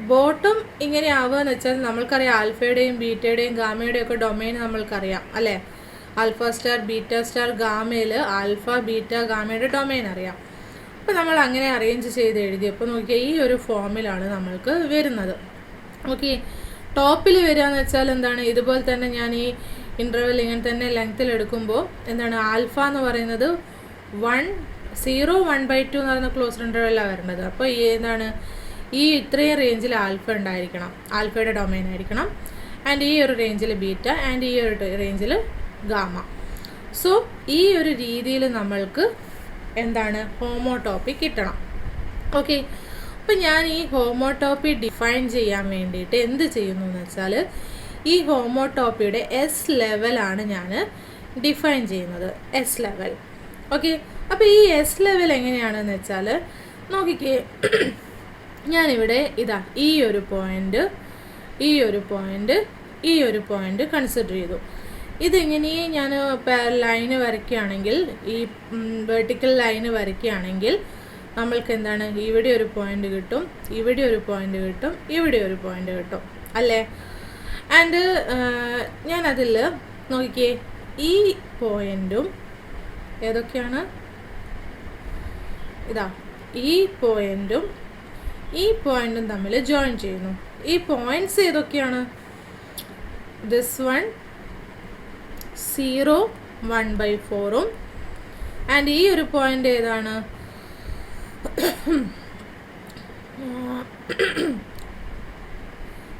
ബോട്ടം ഇങ്ങനെ ആവുക എന്ന് വെച്ചാൽ നമ്മൾക്കറിയാം ആൽഫയുടെയും ബീറ്റയുടെയും ഗാമയുടെയും ഒക്കെ ഡൊമൈൻ നമ്മൾക്കറിയാം അല്ലേ? ആൽഫ സ്റ്റാർ ബീറ്റ സ്റ്റാർ ഗാമയിൽ ആൽഫ ബീറ്റ ഗാമയുടെ ഡൊമൈൻ അറിയാം. അപ്പോൾ നമ്മൾ അങ്ങനെ അറേഞ്ച് ചെയ്ത് എഴുതിയപ്പോൾ നോക്കിയാൽ ഈ ഒരു ഫോമിലാണ് നമ്മൾക്ക് വരുന്നത്. ഓക്കെ, ടോപ്പിൽ വരിക എന്ന് വെച്ചാൽ എന്താണ്? ഇതുപോലെ തന്നെ ഞാൻ ഈ ഇൻ്റർവെൽ ഇങ്ങനെ തന്നെ ലെങ്ത്തിൽ എടുക്കുമ്പോൾ എന്താണ് ആൽഫ എന്ന് പറയുന്നത് 0, 1/2 എന്ന് പറയുന്ന ക്ലോസ്ഡ് ഇൻ്റർവെല്ലാണ് വരേണ്ടത്. അപ്പോൾ എന്താണ് ഈ ഇത്രയും റേഞ്ചിൽ ആൽഫ ഉണ്ടായിരിക്കണം, ആൽഫയുടെ ഡൊമൈൻ ആയിരിക്കണം. ആൻഡ് ഈ ഒരു റേഞ്ചിൽ ബീറ്റ ആൻഡ് ഈ ഒരു റേഞ്ചിൽ ഗാമ. സോ ഈ ഒരു രീതിയിൽ നമ്മൾക്ക് എന്താണ് ഹോമോടോപ്പി കിട്ടണം. ഓക്കെ, അപ്പം ഞാൻ ഈ ഹോമോടോപ്പി ഡിഫൈൻ ചെയ്യാൻ വേണ്ടിയിട്ട് എന്ത് ചെയ്യുന്നു എന്ന് വെച്ചാൽ ഈ ഹോമോടോപ്പിയുടെ എസ് ലെവലാണ് ഞാൻ ഡിഫൈൻ ചെയ്യുന്നത്. S level. ഓക്കെ, അപ്പോൾ ഈ എസ് ലെവൽ എങ്ങനെയാണെന്ന് വെച്ചാൽ നോക്കിക്കേ, ഞാനിവിടെ ഇതാ ഈ ഒരു പോയിൻ്റ് കൺസിഡർ ചെയ്തു. ഇതിങ്ങനെ ഞാൻ ലൈന് വരയ്ക്കുകയാണെങ്കിൽ, ഈ വെർട്ടിക്കൽ ലൈന് വരയ്ക്കുകയാണെങ്കിൽ നമ്മൾക്ക് എന്താണ് ഇവിടെ ഒരു പോയിൻ്റ് കിട്ടും, ഇവിടെ ഒരു പോയിൻ്റ് കിട്ടും, ഇവിടെ ഒരു പോയിൻ്റ് കിട്ടും അല്ലേ? ആൻഡ് ഞാനതിൽ നോക്കിക്കേ, ഈ പോയിൻറ്റും ഏതൊക്കെയാണ്? ഇതാ ഈ പോയിൻറ്റും തമ്മിൽ ജോയിൻ ചെയ്യുന്നു. ഈ പോയിൻറ്റ്സ് ഏതൊക്കെയാണ്? ദിസ് 0, 1/4 ആൻഡ് ഈ ഒരു പോയിൻ്റ് ഏതാണ്?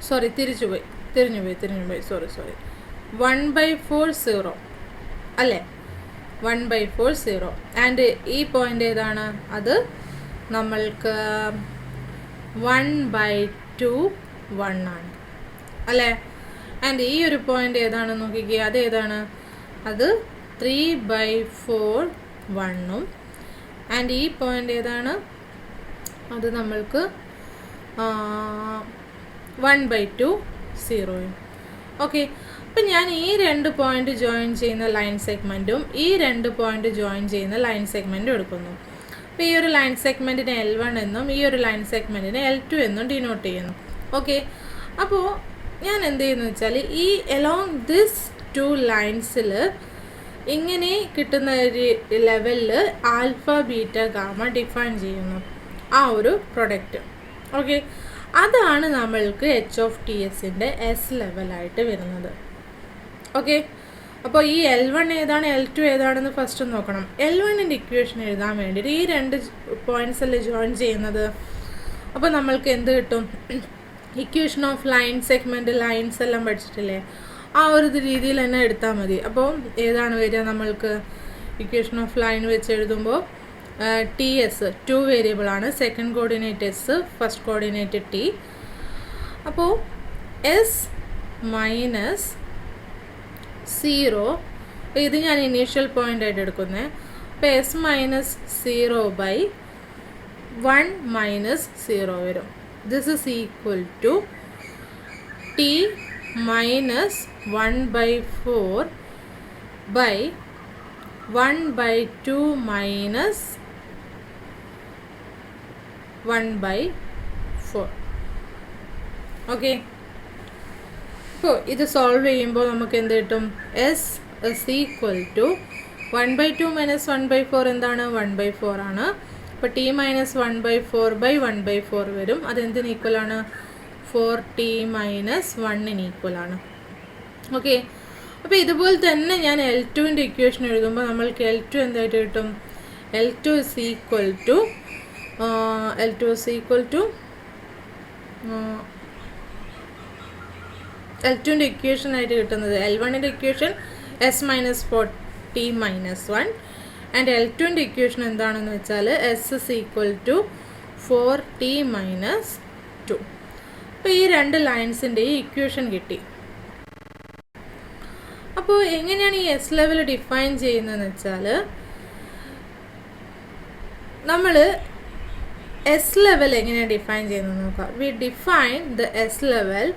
സോറി, തിരിഞ്ഞുപോയി. സോറി 1/4 0 അല്ലേ? 1/4 0. ആൻഡ് ഈ പോയിൻ്റ് ഏതാണ്? അത് നമ്മൾക്ക് 1/2 1 ആണ് അല്ലേ? ആൻഡ് ഈ ഒരു പോയിൻ്റ് ഏതാണ് നോക്കിക്കുക, അത് ഏതാണ്? അത് 3/4 1ഉം. ആൻഡ് ഈ പോയിൻ്റ് ഏതാണ്? അത് നമ്മൾക്ക് 1/2 0ഉം. ഓക്കെ, അപ്പം ഞാൻ ഈ 2 പോയിൻ്റ് ജോയിൻ ചെയ്യുന്ന ലൈൻ സെഗ്മെൻറ്റും ഈ 2 പോയിൻ്റ് ജോയിൻ ചെയ്യുന്ന ലൈൻ സെഗ്മെൻറ്റും എടുക്കുന്നു. അപ്പോൾ ഈ ഒരു ലൈൻ സെഗ്മെൻറ്റിനെ L1 എന്നും ഈ ഒരു ലൈൻ സെഗ്മെൻറ്റിനെ L2 എന്നും ഡിനോട്ട് ചെയ്യുന്നു. ഓക്കെ, അപ്പോൾ ഞാൻ എന്ത് ചെയ്യുന്നു വെച്ചാൽ ഈ എലോങ് ദിസ് 2 ലൈൻസിൽ ഇങ്ങനെ കിട്ടുന്ന ഒരു ലെവലിൽ ആൽഫ ബീറ്റ ഗാമ ഡിഫൈൻ ചെയ്യുന്നു ആ ഒരു പ്രൊഡക്റ്റ്. ഓക്കെ, അതാണ് നമ്മൾക്ക് HTSൻ്റെ എസ് ലെവലായിട്ട് വരുന്നത്. ഓക്കെ, അപ്പോൾ ഈ L1 ഏതാണ് L2 ഏതാണെന്ന് ഫസ്റ്റ് നോക്കണം. L1ൻ്റെ ഇക്വേഷൻ എഴുതാൻ വേണ്ടിയിട്ട് ഈ 2 പോയിൻറ്റ്സ് അല്ലേ ജോയിൻ ചെയ്യുന്നത്. അപ്പോൾ നമ്മൾക്ക് എന്ത് കിട്ടും? Equation of line segment lines എല്ലാം പഠിച്ചിട്ടില്ലേ? ആ ഒരു രീതിയിൽ തന്നെ എടുത്താൽ മതി. അപ്പോൾ ഏതാണ് വരിക? നമ്മൾക്ക് ഇക്വേഷൻ ഓഫ് ലൈൻ വെച്ച് എഴുതുമ്പോൾ TS 2 വേരിയബിൾ ആണ്. Second coordinate S, first coordinate T. അപ്പോൾ S മൈനസ് 0, ഇത് ഞാൻ ഇനീഷ്യൽ പോയിൻ്റ് ആയിട്ട് എടുക്കുന്നത്. അപ്പോൾ S മൈനസ് 0/1 മൈനസ് 0 വരും. This is equal to t minus 1/4 by 1/2 minus 1/4. Okay, അപ്പോൾ ഇത് സോൾവ് ചെയ്യുമ്പോൾ നമുക്ക് എന്ത് കിട്ടും? S is equal to 1/2 minus 1/4 എന്താണ്? 1/4 ആണ്. അപ്പോൾ ടി മൈനസ് 1/4 ബൈ 1/4 വരും. അതെന്തിന് ഈക്വലാണ്? 4t മൈനസ് 1 ഈക്വൽ ആണ്. ഓക്കെ, അപ്പോൾ ഇതുപോലെ തന്നെ ഞാൻ L2ൻ്റെ ഇക്വേഷൻ എഴുതുമ്പോൾ നമ്മൾക്ക് L2 എന്തായിട്ട് കിട്ടും? L2 ഇസ് ഈക്വൽ ടു L2ൻ്റെ ഇക്വേഷൻ ആയിട്ട് കിട്ടുന്നത് L1ൻ്റെ equation S minus 4t minus 1 and L2ൻ്റെ ഇക്വേഷൻ എന്താണെന്ന് വെച്ചാൽ S is equal to 4t minus 2. അപ്പോൾ ഈ രണ്ട് ലൈൻസിൻ്റെ ഇക്വേഷൻ കിട്ടി. അപ്പോൾ എങ്ങനെയാണ് ഈ എസ് ലെവൽ ഡിഫൈൻ ചെയ്യുന്നതെന്ന് വെച്ചാൽ നമ്മൾ എസ് ലെവൽ എങ്ങനെയാണ് ഡിഫൈൻ ചെയ്യുന്നത് നോക്കാം. V define the S level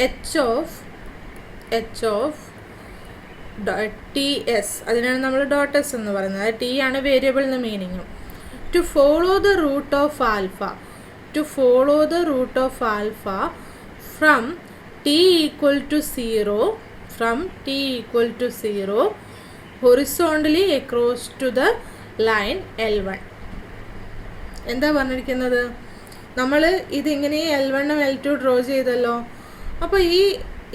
h of T S, അതിനാണ് നമ്മൾ ഡോട്ട് എസ് എന്ന് പറയുന്നത്. ടി ആണ് വേരിയബിൾ എന്ന് meaning. To follow the route of alpha from t equal to 0 horizontally across to the line L1. എന്താ പറഞ്ഞിരിക്കുന്നത്? നമ്മൾ ഇതിങ്ങനെ L1 L2 ഡ്രോ ചെയ്തല്ലോ. അപ്പോൾ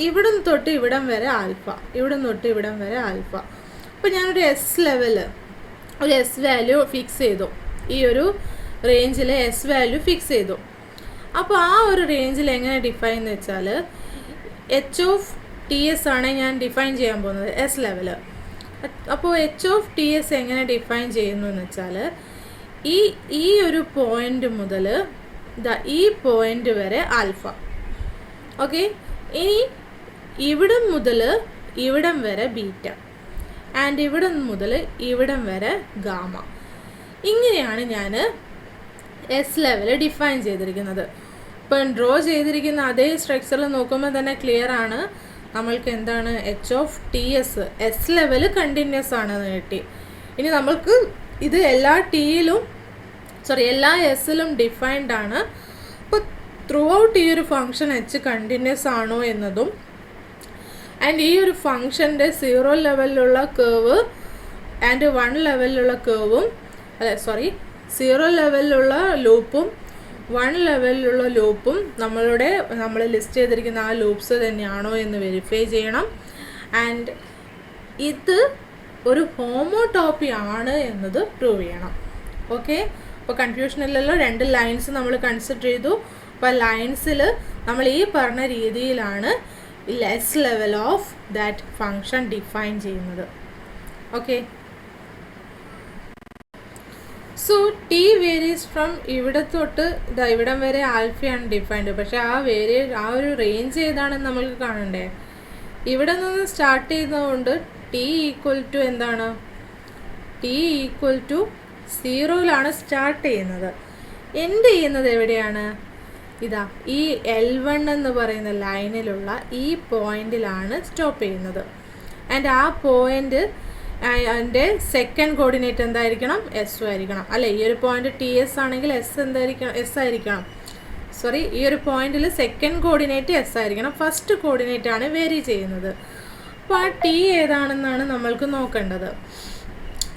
ഇവിടം തൊട്ട് ഇവിടം വരെ ആൽഫ, അപ്പോൾ ഞാനൊരു എസ് ലെവൽ, ഒരു എസ് വാല്യൂ ഫിക്സ് ചെയ്തു. ഈ ഒരു റേഞ്ചിൽ എസ് വാല്യൂ ഫിക്സ് ചെയ്തു. അപ്പോൾ ആ ഒരു റേഞ്ചിൽ എങ്ങനെ ഡിഫൈൻ എന്ന് വെച്ചാൽ എച്ച് ഓഫ് ടി എസ് ആണ് ഞാൻ ഡിഫൈൻ ചെയ്യാൻ പോകുന്നത്, എസ് ലെവൽ. അപ്പോൾ എച്ച് ഓഫ് ടി എസ് എങ്ങനെ ഡിഫൈൻ ചെയ്യുന്നു എന്ന് വെച്ചാൽ ഈ ഒരു പോയിന്റ് മുതൽ ഈ പോയിന്റ് വരെ ആൽഫ. ഓക്കെ, ഇനി ഇവിടം മുതൽ ഇവിടം വരെ ബീറ്റ ആൻഡ് ഇവിടം മുതൽ ഇവിടം വരെ ഗാമ. ഇങ്ങനെയാണ് ഞാൻ എസ് ലെവൽ ഡിഫൈൻ ചെയ്തിരിക്കുന്നത്. ഇപ്പം ഡ്രോ ചെയ്തിരിക്കുന്ന അതേ സ്ട്രക്ചറിൽ നോക്കുമ്പോൾ തന്നെ ക്ലിയർ ആണ് നമ്മൾക്ക് എന്താണ് H of t S, S level continuous ആണെന്ന് കിട്ടി. ഇനി നമ്മൾക്ക് ഇത് എല്ലാ എസ്സിലും ഡിഫൈൻഡ് ആണ്. അപ്പോൾ ത്രൂ ഔട്ട് ഈ ഒരു ഫംഗ്ഷൻ എച്ച് കണ്ടിന്യൂസ് ആണോ എന്നതും ആൻഡ് ഈ ഒരു ഫംഗ്ഷൻ്റെ 0 ലെവലിലുള്ള കേവ് ആൻഡ് 1 ലെവലിലുള്ള കേവും 0 ലെവലിലുള്ള ലൂപ്പും 1 ലെവലിലുള്ള ലൂപ്പും നമ്മൾ ലിസ്റ്റ് ചെയ്തിരിക്കുന്ന ആ ലൂപ്സ് തന്നെയാണോ എന്ന് വെരിഫൈ ചെയ്യണം. ആൻഡ് ഇത് ഒരു ഹോമോടോപ്പി ആണ് എന്നത് പ്രൂവ് ചെയ്യണം. ഓക്കെ, അപ്പോൾ കൺഫ്യൂഷൻ ഇല്ലല്ലോ. 2 ലൈൻസ് നമ്മൾ കൺസിഡർ ചെയ്തു. അപ്പോൾ ലൈൻസിൽ നമ്മൾ ഈ പറഞ്ഞ രീതിയിലാണ് S level of that function define ചെയ്യുന്നത്. Okay, so T varies from ഇവിടെ തൊട്ട് ഇവിടം വരെ ആൽഫയാണ് ഡിഫൈൻഡ്. പക്ഷേ ആ ഒരു റേഞ്ച് ഏതാണെന്ന് നമ്മൾക്ക് കാണണ്ടേ? ഇവിടെ നിന്ന് സ്റ്റാർട്ട് ചെയ്യുന്നതുകൊണ്ട് ടി ഈക്വൽ ടു എന്താണ്? ടി ഈക്വൽ ടു 0 സ്റ്റാർട്ട് ചെയ്യുന്നത്. എൻഡ് ചെയ്യുന്നത് എവിടെയാണ്? ഇതാ ഈ L1 എന്ന് പറയുന്ന ലൈനിലുള്ള ഈ പോയിന്റിലാണ് സ്റ്റോപ്പ് ചെയ്യുന്നത്. ആൻഡ് ആ പോയിന്റ് അതിൻ്റെ സെക്കൻഡ് കോർഡിനേറ്റ് എന്തായിരിക്കണം? എസ് ആയിരിക്കണം അല്ലേ? ഈ ഒരു പോയിന്റ് ടി എസ് ആണെങ്കിൽ എസ് ആയിരിക്കണം. ഈ ഒരു പോയിന്റിൽ സെക്കൻഡ് കോർഡിനേറ്റ് എസ് ആയിരിക്കണം. ഫസ്റ്റ് കോർഡിനേറ്റ് ആണ് വേരി ചെയ്യുന്നത്. അപ്പോൾ ആ ടി ഏതാണെന്നാണ് നമ്മൾക്ക് നോക്കേണ്ടത്.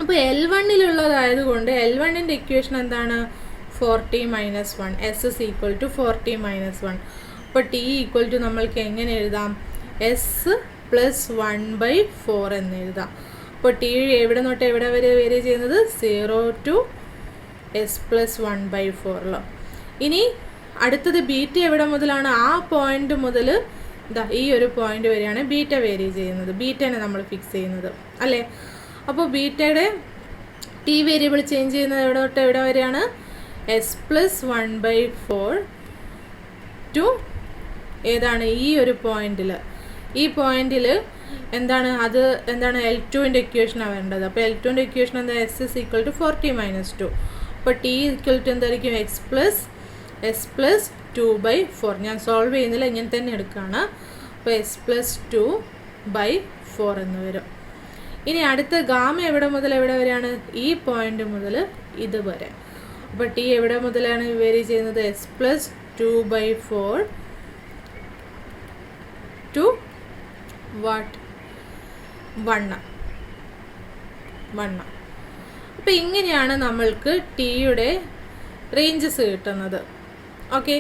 അപ്പോൾ L1-ലുള്ളതായതുകൊണ്ട് L1-ൻ്റെ ഇക്വേഷൻ എന്താണ്? 4t minus 1. S is equal to 4t minus 1. അപ്പോൾ ടി ഈക്വൽ ടു നമ്മൾക്ക് എങ്ങനെ എഴുതാം? എസ് പ്ലസ് 1/4 എന്ന് എഴുതാം. അപ്പോൾ ടി എവിടെ തൊട്ട് എവിടെ വരെ വേരി ചെയ്യുന്നത്? 0 to s പ്ലസ് 1/4. ഇനി അടുത്തത് ബീറ്റ എവിടെ മുതലാണ്? ആ പോയിന്റ് മുതൽ ഈ ഒരു പോയിന്റ് വരെയാണ് ബീറ്റ വേരി ചെയ്യുന്നത്. ബീറ്റനെ നമ്മൾ ഫിക്സ് ചെയ്യുന്നത് അല്ലേ? അപ്പോൾ ബീറ്റയുടെ ടി വേരിയബിൾ ചേഞ്ച് ചെയ്യുന്നത് എവിടെ തൊട്ട് എവിടെ വരെയാണ്? എസ് പ്ലസ് 1/4 ടു ഏതാണ്? ഈ ഒരു പോയിന്റിൽ. ഈ പോയിന്റിൽ എന്താണ്? അത് എന്താണ്? L2-ൻ്റെ ഇക്വേഷനാണ് വേണ്ടത്. അപ്പോൾ L2-ൻ്റെ ഇക്വേഷൻ എന്താ? S is equal to 4t minus 2. അപ്പോൾ ടി ഈക്വൽ ടു എന്തായിരിക്കും? X plus s plus 2/4. ഞാൻ സോൾവ് ചെയ്യുന്നില്ല, ഇങ്ങനെ തന്നെ എടുക്കുകയാണ്. അപ്പോൾ എസ് പ്ലസ് 2/4 എന്ന് വരും. ഇനി അടുത്ത ഗാമ എവിടെ മുതൽ എവിടെ വരെയാണ്? ഈ പോയിന്റ് മുതൽ ഇതുവരെ. അപ്പോൾ ടി എവിടെ മുതലാണ് വേരി ചെയ്യുന്നത്? S plus 2/4 to what? 1. അപ്പോൾ ഇങ്ങനെയാണ് നമ്മൾക്ക് ടിയുടെ റേഞ്ചസ് കിട്ടുന്നത്. ഓക്കെ,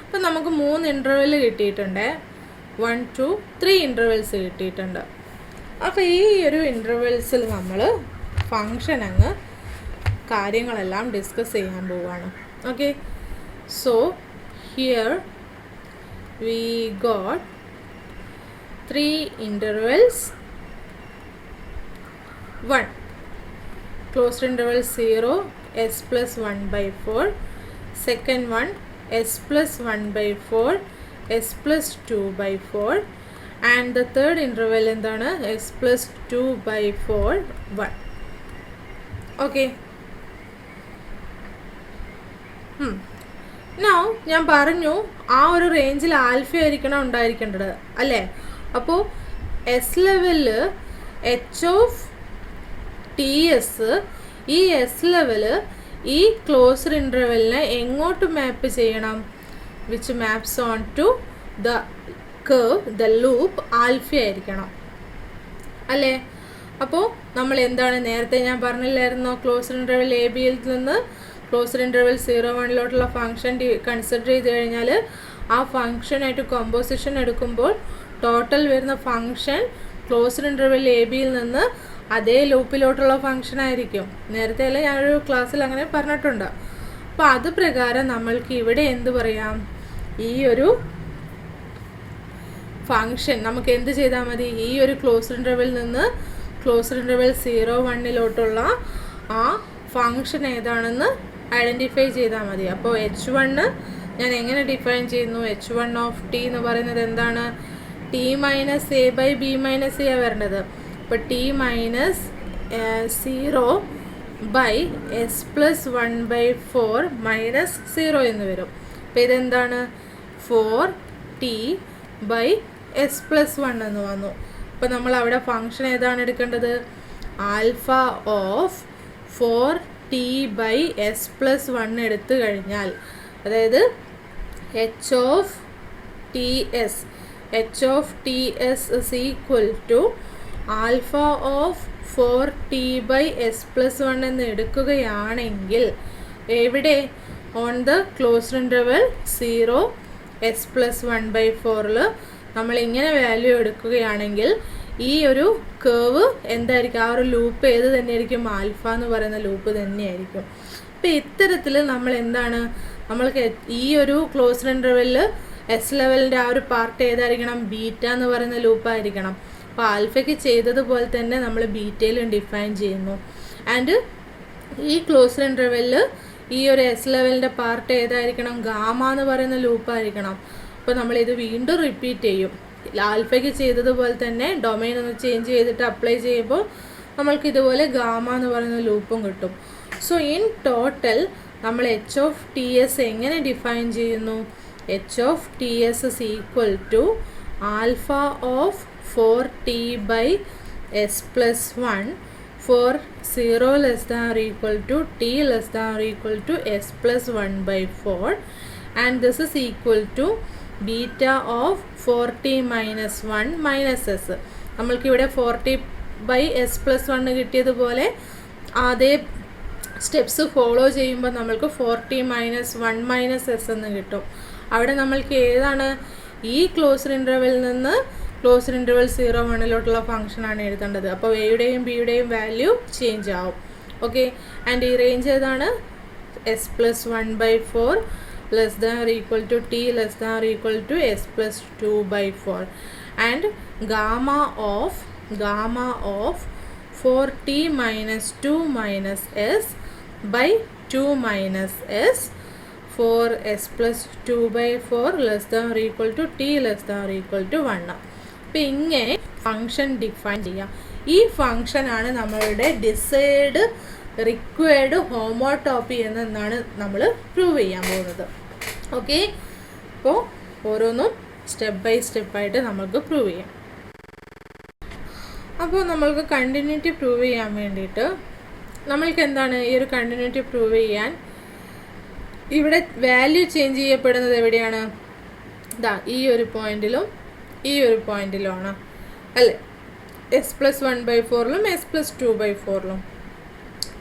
അപ്പോൾ നമുക്ക് 3 ഇൻ്റർവെൽ കിട്ടിയിട്ടുണ്ട്, 1 2 3 ഇൻ്റർവെൽസ് കിട്ടിയിട്ടുണ്ട്. അപ്പോൾ ഈ ഒരു ഇൻ്റർവെൽസിൽ നമ്മൾ ഫങ്ഷൻ അങ്ങ് കാര്യങ്ങളെല്ലാം ഡിസ്കസ് ചെയ്യാൻ പോവുകയാണ്. Okay, so here we got 3 intervals. 1 closed interval 0 s plus 1/4. Second one s plus 1/4 s plus 2/4. And the third interval എന്താണ്? s plus 2/4 1. Okay. Now ഞാൻ പറഞ്ഞു ആ ഒരു റേഞ്ചിൽ ആൽഫ ആയിരിക്കണം ഉണ്ടായിരിക്കേണ്ടത് അല്ലേ? അപ്പോൾ എസ് ലെവലിൽ എച്ച് ഓഫ് ടി എസ്, ഈ എസ് ലെവല് ഈ ക്ലോസ്ഡ് ഇൻ്റർവെലിനെ എങ്ങോട്ട് മാപ്പ് ചെയ്യണം? Which maps on to the curve, the loop alpha ആയിരിക്കണം അല്ലേ? അപ്പോൾ നമ്മൾ എന്താണ് നേരത്തെ ഞാൻ പറഞ്ഞില്ലായിരുന്നോ, ക്ലോസ്ഡ് ഇൻ്റർവെൽ എ ബിയിൽ നിന്ന് ക്ലോസ്ഡ് ഇൻ്റർവെൽ 0 1 ഫംഗ്ഷൻ കൺസിഡർ ചെയ്ത് കഴിഞ്ഞാൽ ആ ഫംഗ്ഷനായിട്ട് കോമ്പോസിഷൻ എടുക്കുമ്പോൾ ടോട്ടൽ വരുന്ന ഫംഗ്ഷൻ ക്ലോസ്ഡ് ഇൻ്റർവെൽ എ ബിയിൽ നിന്ന് അതേ ലൂപ്പിലോട്ടുള്ള ഫംഗ്ഷൻ ആയിരിക്കും. നേരത്തെ അല്ല ഞാനൊരു ക്ലാസ്സിൽ അങ്ങനെ പറഞ്ഞിട്ടുണ്ട്. അപ്പോൾ അത് പ്രകാരം നമ്മൾക്ക് ഇവിടെ എന്ത് പറയാം? ഈ ഒരു ഫംഗ്ഷൻ നമുക്ക് എന്ത് ചെയ്താൽ മതി? ഈ ഒരു ക്ലോസ്ഡ് ഇൻ്റർവെൽ നിന്ന് ക്ലോസ്ഡ് ഇൻ്റർവെൽ 0 1 ആ ഫംഗ്ഷൻ ഏതാണെന്ന് ഐഡൻറ്റിഫൈ ചെയ്താൽ മതി. അപ്പോൾ h1 ഞാൻ എങ്ങനെ ഡിഫൈൻ ചെയ്യുന്നു? h1 ഓഫ് ടി എന്ന് പറയുന്നത് എന്താണ്? T minus a by b minus a വരേണ്ടത്. അപ്പോൾ t minus 0 by s plus 1/4 minus 0 എന്ന് വരും. അപ്പോൾ ഇതെന്താണ്? 4t ബൈ എസ് പ്ലസ് 1 എന്ന് വന്നു. അപ്പോൾ നമ്മൾ അവിടെ ഫംഗ്ഷൻ ഏതാണ് എടുക്കേണ്ടത്? Alpha of 4t by s plus 1 എടുത്തു കഴിഞ്ഞാൽ, അതായത് h of t s is equal to alpha of 4t by s plus 1 എന്ന് എടുക്കുകയാണെങ്കിൽ എവിടെ? On the closed interval 0 s plus 1/4 നമ്മൾ ഇങ്ങനെ വാല്യൂ എടുക്കുകയാണെങ്കിൽ ഈ ഒരു കേവ് എന്തായിരിക്കും? ആ ഒരു ലൂപ്പ് ഏത് തന്നെയായിരിക്കും? ആൽഫ എന്ന് പറയുന്ന ലൂപ്പ് തന്നെയായിരിക്കും. അപ്പോൾ ഇത്തരത്തിൽ നമ്മൾ എന്താണ്, നമ്മൾക്ക് ഈ ഒരു ക്ലോസ്ഡ് ഇൻ്റർവെല്ലിൽ എസ് ലെവലിൻ്റെ ആ ഒരു പാർട്ട് ഏതായിരിക്കണം? ബീറ്റ എന്ന് പറയുന്ന ലൂപ്പായിരിക്കണം. അപ്പോൾ ആൽഫയ്ക്ക് ചെയ്തതുപോലെ തന്നെ നമ്മൾ ബീറ്റയിലും ഡിഫൈൻ ചെയ്യുന്നു. ആൻഡ് ഈ ക്ലോസ്ഡ് ഇൻ്റർവെല്ലിൽ ഈ ഒരു എസ് ലെവലിൻ്റെ പാർട്ട് ഏതായിരിക്കണം? ഗാമ എന്ന് പറയുന്ന ലൂപ്പായിരിക്കണം. അപ്പോൾ നമ്മളിത് വീണ്ടും റിപ്പീറ്റ് ചെയ്യും. ആൽഫയ്ക്ക് ചെയ്തതുപോലെ തന്നെ ഡൊമൈൻ ഒന്ന് ചേഞ്ച് ചെയ്തിട്ട് അപ്ലൈ ചെയ്യുമ്പോൾ നമ്മൾക്ക് ഇതുപോലെ ഗാമ എന്ന് പറയുന്ന ലൂപ്പും കിട്ടും. സോ ഇൻ ടോട്ടൽ നമ്മൾ എച്ച് ഓഫ് ടി എസ് എങ്ങനെ ഡിഫൈൻ ചെയ്യുന്നു? H of t s is equal to alpha of 4t by s plus 1 for 0 less than or equal to t less than or equal to s plus 1/4, and this is equal to beta of 4t minus 1 minus s. നമ്മൾക്ക് ഇവിടെ 4t ബൈ എസ് പ്ലസ് 1 കിട്ടിയതുപോലെ അതേ സ്റ്റെപ്സ് ഫോളോ ചെയ്യുമ്പോൾ നമ്മൾക്ക് 4t മൈനസ് 1 മൈനസ് എസ് എന്ന് കിട്ടും. അവിടെ നമ്മൾക്ക് ഏതാണ്? ഈ ക്ലോസ്ഡ് ഇൻ്റർവെല്ലിൽ നിന്ന് ക്ലോസ്ഡ് ഇൻ്റർവെൽ 0 1 ഫംഗ്ഷനാണ് എഴുതേണ്ടത്. അപ്പോൾ എയുടെയും ബിയുടെയും വാല്യൂ ചേഞ്ച് ആവും. ഓക്കെ, ആൻഡ് ഈ റേഞ്ച് ഏതാണ്? S plus 1/4 less than or equal to t less than or equal to s plus 2/4, and gamma of 4t minus 2 minus s by 2 minus s for s plus 2/4 less than or equal to t less than or equal to 1. അപ്പോൾ ഇങ്ങനെ ഫംഗ്ഷൻ ഡിഫൈൻ ചെയ്യാം. ഈ ഫംഗ്ഷനാണ് നമ്മളുടെ ഡിസൈഡ് റിക്വയർഡ് ഹോമോടോപ്പി എന്നാണ് നമ്മൾ പ്രൂവ് ചെയ്യാൻ പോകുന്നത്. ഓക്കെ, അപ്പോൾ ഓരോന്നും സ്റ്റെപ്പ് ബൈ സ്റ്റെപ്പായിട്ട് നമുക്ക് പ്രൂവ് ചെയ്യാം. അപ്പോൾ നമ്മൾക്ക് കണ്ടിന്യൂറ്റി പ്രൂവ് ചെയ്യാൻ വേണ്ടിയിട്ട് നമ്മൾക്ക് എന്താണ് ഈ ഒരു കണ്ടിന്യൂറ്റി പ്രൂവ് ചെയ്യാൻ ഇവിടെ വാല്യൂ ചേഞ്ച് ചെയ്യപ്പെടുന്നത് എവിടെയാണ്? ഈ ഒരു പോയിന്റിലും ഈ ഒരു പോയിന്റിലുമാണ് അല്ലേ? s+1/4ലും s+2/4ലും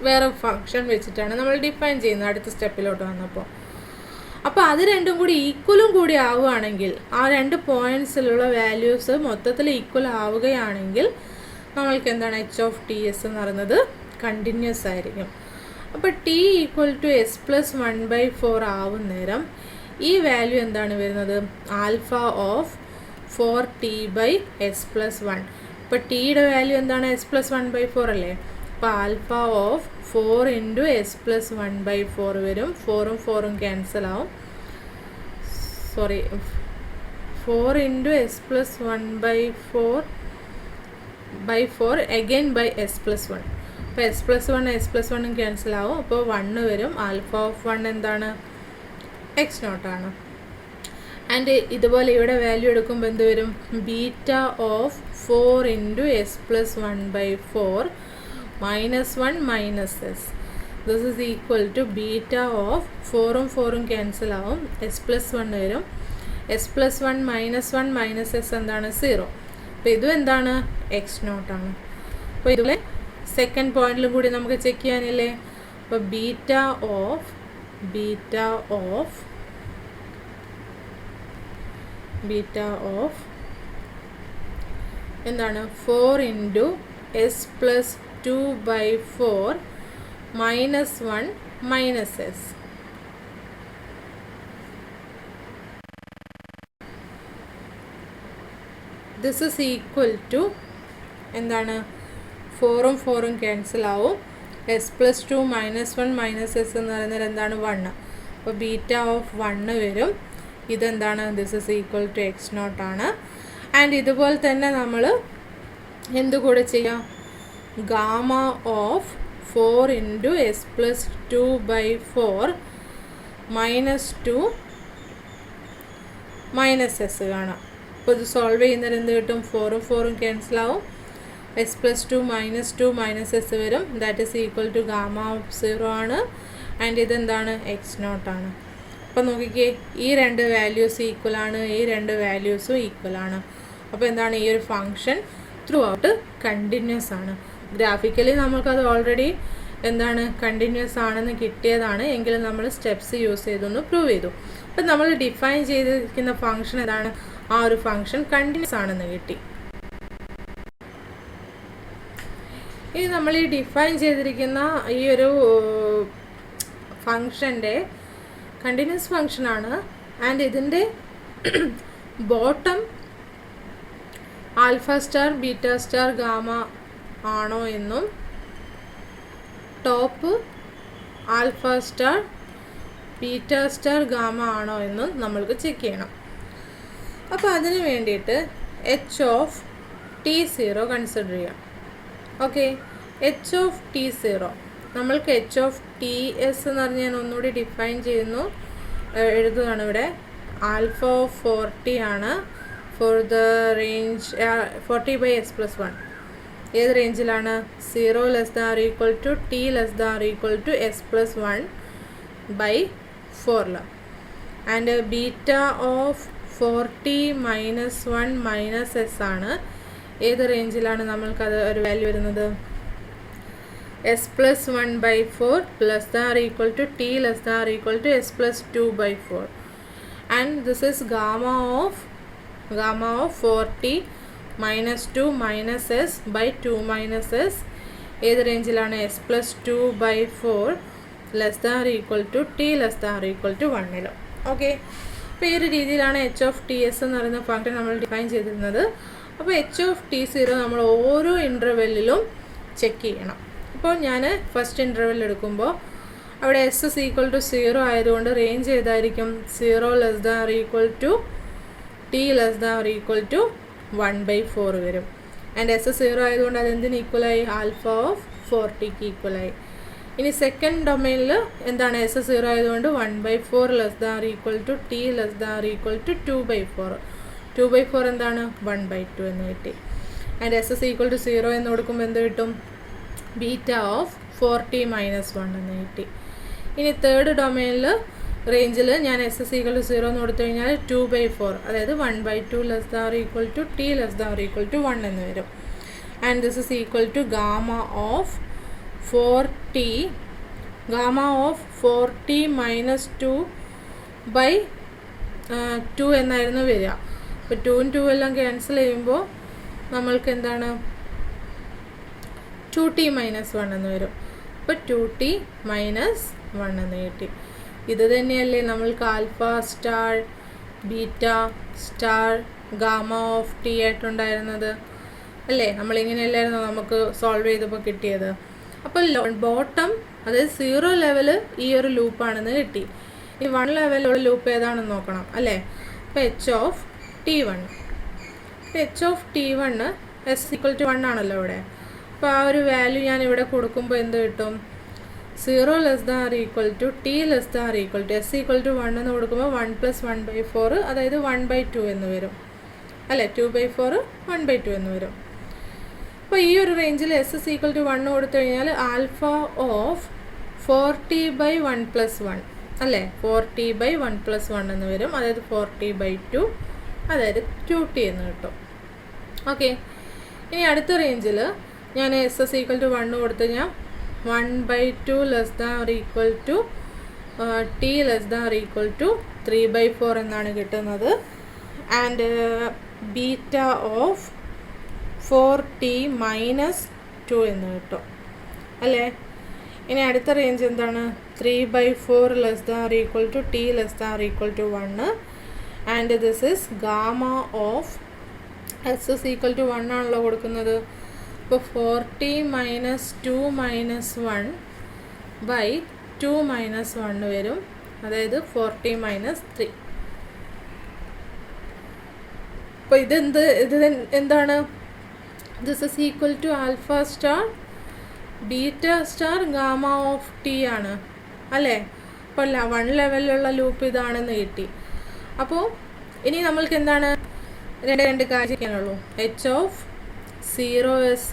വേറെ ഫംഗ്ഷൻ വെച്ചിട്ടാണ് നമ്മൾ ഡിഫൈൻ ചെയ്യുന്നത് അടുത്ത സ്റ്റെപ്പിലോട്ട് വന്നപ്പോൾ. അപ്പോൾ അത് രണ്ടും കൂടി ഈക്വലും കൂടി ആവുകയാണെങ്കിൽ, ആ രണ്ട് പോയിൻറ്റ്സിലുള്ള വാല്യൂസ് മൊത്തത്തിൽ ഈക്വൽ ആവുകയാണെങ്കിൽ നമ്മൾക്ക് എന്താണ് h(ts) എന്ന് പറയുന്നത് കണ്ടിന്യൂസ് ആയിരിക്കും. അപ്പോൾ t = s+1/4 ആവുന്നേരം ഈ വാല്യൂ എന്താണ് വരുന്നത്? α(4t/s+1). അപ്പോൾ ടിയുടെ വാല്യൂ എന്താണ്? s+1/4 അല്ലേ? അപ്പോൾ α(4 × s+1/4 വരും. 4ഉം 4ഉം ക്യാൻസൽ ആവും. 4 × s+1/4 again by s+1. അപ്പോൾ s+1 ക്യാൻസൽ ആവും. അപ്പോൾ 1 വരും. α(1) എന്താണ്? x0 ആണ്. ആൻഡ് ഇതുപോലെ ഇവിടെ വാല്യൂ എടുക്കുമ്പോൾ എന്ത് വരും? β(4 × s+1/4 -1 - s). This is equal to β(4ഉം 4ഉം ക്യാൻസൽ ആവും. s+1 വരും. s+1 -1 - s എന്താണ്? 0. അപ്പോൾ ഇതും എന്താണ്? x0 ആണ്. അപ്പോൾ ഇതുപോലെ സെക്കൻഡ് പോയിന്റിലും കൂടി നമുക്ക് ചെക്ക് ചെയ്യാനില്ലേ? അപ്പോൾ ബീറ്റ ഓഫ് എന്താണ്? 4 × s+2/4 -1 - s. This is equal to എന്താണ്? 4ഉം 4ഉം ക്യാൻസൽ ആവും. s+2 -1 - s എന്ന് പറയുന്നത് എന്താണ്? 1. അപ്പോൾ β(1) വരും. ഇതെന്താണ്? This is equal to x0 ആണ്. ആൻഡ് ഇതുപോലെ തന്നെ നമ്മൾ എന്തുകൂടെ ചെയ്യാം? γ(4 × s+2/4 -2 - s കാണാം. അപ്പോൾ ഇത് സോൾവ് ചെയ്യുന്നതിന് എന്ത് കിട്ടും? 4ഉം 4ഉം ക്യാൻസൽ ആവും. s+2 -2 - s വരും. ദാറ്റ് ഈസ് ഈക്വൽ ടു γ(0) ആണ്. ആൻഡ് ഇതെന്താണ്? x0 ആണ്. അപ്പോൾ നോക്കിക്കേ, ഈ രണ്ട് വാല്യൂസ് ഈക്വൽ ആണ്, ഈ രണ്ട് വാല്യൂസും ഈക്വൽ ആണ്. അപ്പോൾ എന്താണ്? ഈ ഒരു ഫംഗ്ഷൻ ത്രൂ ഔട്ട് കണ്ടിന്യൂസ് ആണ്. ഗ്രാഫിക്കലി നമുക്കത് ഓൾറെഡി എന്താണ്? കണ്ടിന്യൂസ് ആണെന്ന് കിട്ടിയതാണ്. എങ്കിലും നമ്മൾ സ്റ്റെപ്സ് യൂസ് ചെയ്തൊന്ന് പ്രൂവ് ചെയ്തു. അപ്പം നമ്മൾ ഡിഫൈൻ ചെയ്തിരിക്കുന്ന ഫംഗ്ഷൻ ഏതാണ്? ആ ഒരു ഫംഗ്ഷൻ കണ്ടിന്യൂസ് ആണെന്ന് കിട്ടി. ഇനി നമ്മൾ ഈ ഡിഫൈൻ ചെയ്തിരിക്കുന്ന ഈ ഒരു ഫംഗ്ഷൻ്റെ കണ്ടിന്യൂസ് ഫംഗ്ഷനാണ്. ആൻഡ് ഇതിൻ്റെ bottom alpha star, beta star, gamma ആണോ എന്നും top alpha star, beta star, gamma ആണോ എന്നും നമ്മൾക്ക് ചെക്ക് ചെയ്യണം. അപ്പോൾ അതിന് വേണ്ടിയിട്ട് h(t0) കൺസിഡർ ചെയ്യാം. ഓക്കെ, h(t0) നമ്മൾക്ക് h(ts) എന്ന് പറഞ്ഞ് ഞാൻ ഒന്നുകൂടി ഡിഫൈൻ ചെയ്യുന്നു, എഴുതുകയാണ് ഇവിടെ. α(4t) ആണ് ഫോർ ദ റേഞ്ച് 40/s+1. ഏത് റേഞ്ചിലാണ്? 0 ≤ t ≤ s+1/4. And β(4t -1 - s) ആണ്. ഏത് റേഞ്ചിലാണ് നമ്മൾക്കത് ഒരു വാല്യൂ വരുന്നത്? s+1/4 ≤ t ≤ s+2/4. and this is gamma of 4t -2 - s by 2 - s. ഏത് റേഞ്ചിലാണ്? s+2/4 ≤ t ≤ 1. ഓക്കെ, അപ്പോൾ ഈ ഒരു രീതിയിലാണ് h(ts) എന്ന് പറയുന്ന ഫംഗ്ഷൻ നമ്മൾ ഡിഫൈൻ ചെയ്തിരുന്നത്. അപ്പോൾ h(t0) നമ്മൾ ഓരോ ഇൻ്റർവെല്ലിലും ചെക്ക് ചെയ്യണം. ഇപ്പോൾ ഞാൻ ഫസ്റ്റ് ഇൻ്റർവെൽ എടുക്കുമ്പോൾ അവിടെ s = 0 ആയതുകൊണ്ട് റേഞ്ച് ഏതായിരിക്കും? 0 ≤ t ≤ 1/4 വരും. ആൻഡ് s 0 ആയതുകൊണ്ട് അതെന്തിന് ഈക്വലായി? α(4t) ഈക്വലായി. ഇനി സെക്കൻഡ് ഡൊമൈനിൽ എന്താണ് എസ് 0 ആയതുകൊണ്ട് 1/4 less than or equal to t less than or equal to 2/4. 2/4 എന്താണ് 1/2 എന്ന് കിട്ടി. And s s equal to 0 എന്ന് കൊടുക്കുമ്പോൾ എന്ത് കിട്ടും? ബീറ്റ ഓഫ് 4t - 1 എന്ന് കിട്ടി. ഇനി തേർഡ് ഡൊമൈനിൽ റേഞ്ചിൽ ഞാൻ എസ് എസ് ഈക്വൽ ടു 0 എന്ന് കൊടുത്തു കഴിഞ്ഞാൽ 2/4, അതായത് 1/2 less than or equal to t less than or equal to 1 എന്ന് വരും. And this is equal to gamma of 4t -2/2 എന്നായിരുന്നു വരിക. അപ്പോൾ 2 2 എല്ലാം ക്യാൻസൽ ചെയ്യുമ്പോൾ നമ്മൾക്ക് എന്താണ് 2t - 1 എന്ന് വരും. അപ്പോൾ 2t - 1 എന്ന് കിട്ടി. ഇത് തന്നെയല്ലേ നമ്മൾക്ക് alpha star beta star gamma of T ആയിട്ടുണ്ടായിരുന്നത് അല്ലേ? നമ്മളിങ്ങനെയല്ലായിരുന്നു നമുക്ക് സോൾവ് ചെയ്തപ്പോൾ കിട്ടിയത്. അപ്പോൾ ബോട്ടം, അതായത് 0 ലെവല് ഈ ഒരു ലൂപ്പാണെന്ന് കിട്ടി. ഈ 1 ലെവലുള്ള ലൂപ്പ് ഏതാണെന്ന് നോക്കണം അല്ലേ? അപ്പോൾ h of t1, h of t1 s equal to 1 ആണല്ലോ ഇവിടെ. അപ്പോൾ ആ ഒരു വാല്യൂ ഞാൻ ഇവിടെ കൊടുക്കുമ്പോൾ എന്ത് കിട്ടും? 0 less than or equal to t less than or equal to s equal to 1 എന്ന് കൊടുക്കുമ്പോൾ 1 + 1/4, അതായത് 1/2 എന്ന് വരും അല്ലേ? 2/4 1/2 എന്ന് വരും. അപ്പോൾ ഈ ഒരു റേഞ്ചിൽ എസ് എസ് ഈക്വൽ ടു 1 കൊടുത്തു കഴിഞ്ഞാൽ ആൽഫ ഓഫ് 4t/1 + 1 അല്ലേ? 4t/1 + 1 എന്ന് വരും, അതായത് 4t/2, അതായത് 2t എന്ന് കിട്ടും. ഓക്കെ. ഇനി അടുത്ത റേഞ്ചിൽ ഞാൻ എസ് എസ് ഈക്വൽ ടു 1 കൊടുത്തു കഴിഞ്ഞാൽ 1/2 less than or equal to t less than or equal to 3/4 എന്നാണ് കിട്ടുന്നത്. ആൻഡ് ബീറ്റ ഓഫ് 4t - 2 എന്ന് കിട്ടും അല്ലേ? ഇനി അടുത്ത റേഞ്ച് എന്താണ്? 3/4 less than or equal to t less than or equal to 1. And this is gamma of s s equal to 1 ആണല്ലോ കൊടുക്കുന്നത്. അപ്പോൾ 4t - 2 - 1/2 - 1 വരും, അതായത് 4t - 3. അപ്പോൾ ഇത് എന്താണ്? This is equal to alpha star beta star gamma of t ആണ് അല്ലേ? അപ്പോൾ 1 ലെവലിലുള്ള ലൂപ്പ് ഇതാണെന്ന് കിട്ടി. അപ്പോൾ ഇനി നമ്മൾക്ക് എന്താണ് രണ്ട് കാര്യം ചെയ്യാനുള്ളൂ. h of 0s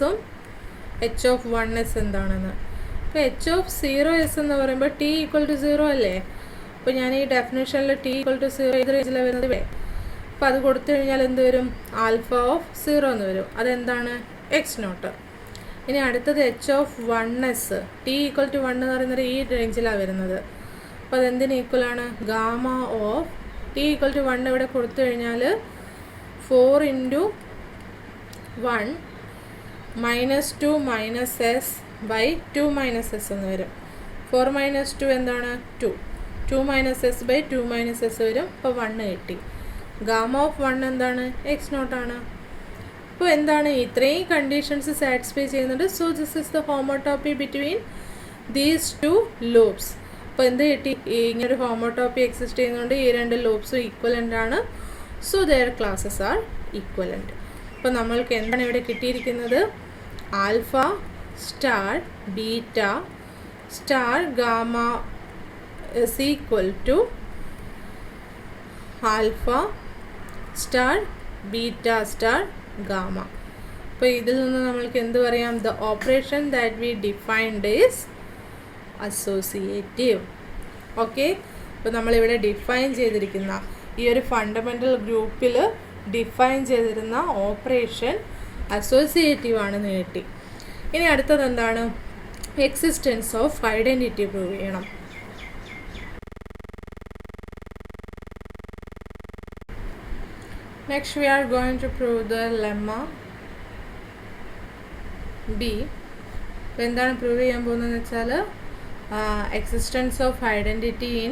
h of 1s എന്താണെന്ന്. അപ്പോൾ h ഓഫ് 0s എന്ന് പറയുമ്പോൾ t ഈക്വൽ ടു 0 അല്ലേ? അപ്പോൾ ഞാൻ ഈ ഡെഫിനേഷനിൽ t ഈക്വൽ ടു 0 ഏത് റേഞ്ചിലാണ് വരുന്നത്? ഇവിടെ. അപ്പോൾ അത് കൊടുത്തു കഴിഞ്ഞാൽ എന്ത് വരും? ആൽഫ ഓഫ് 0 എന്ന് വരും. അതെന്താണ്? x0. ഇനി അടുത്തത് h of 1s, t equal to 1 എന്ന് പറയുന്നത് ഈ റേഞ്ചിലാണ് വരുന്നത്. അപ്പോൾ അതെന്തിന് ഈക്വലാണ്? Gamma of t equal to 1 ഇവിടെ കൊടുത്തു കഴിഞ്ഞാൽ 4 × 1 - 2 - s/2 - s എന്ന് വരും. 4 - 2 എന്താണ്? 2. 2 - s/2 - s വരും. അപ്പോൾ 1 കിട്ടി. ഗാമ ഓഫ് 1 എന്താണ്? x0 ആണ്. അപ്പോൾ എന്താണ്? ഇത്രയും കണ്ടീഷൻസ് സാറ്റിസ്ഫൈ ചെയ്യുന്നുണ്ട്. So this is the homotopy between these 2 loops. അപ്പോൾ എന്ത് കിട്ടി? ഇങ്ങനൊരു ഹോമോട്ടോപ്പി എക്സിസ്റ്റ് ചെയ്യുന്നുണ്ട്. ഈ 2 ലൂപ്സും ഈക്വലൻ്റ് ആണ്. So their classes are equivalent. അപ്പോൾ നമ്മൾക്ക് എന്താണ് ഇവിടെ കിട്ടിയിരിക്കുന്നത്? Alpha star beta star gamma is equal to alpha star beta star gamma. അപ്പോൾ ഇതിൽ നിന്ന് നമ്മൾക്ക് എന്ത് പറയാം? The operation that we defined is associative. Okay. അപ്പോൾ നമ്മളിവിടെ ഡിഫൈൻ ചെയ്തിരിക്കുന്ന ഈ ഒരു ഫണ്ടമെൻ്റൽ ഗ്രൂപ്പിൽ ഡിഫൈൻ ചെയ്തിരുന്ന ഓപ്പറേഷൻ അസോസിയേറ്റീവ് ആണെന്ന് കിട്ടി. ഇനി അടുത്തത് എന്താണ്? എക്സിസ്റ്റൻസ് ഓഫ് ഐഡൻറ്റിറ്റി പ്രൂവ് ചെയ്യണം. Next we are going to prove the lemma B. അപ്പോൾ എന്താണ് പ്രൂവ് ചെയ്യാൻ പോകുന്നതെന്ന് വെച്ചാൽ existence of identity in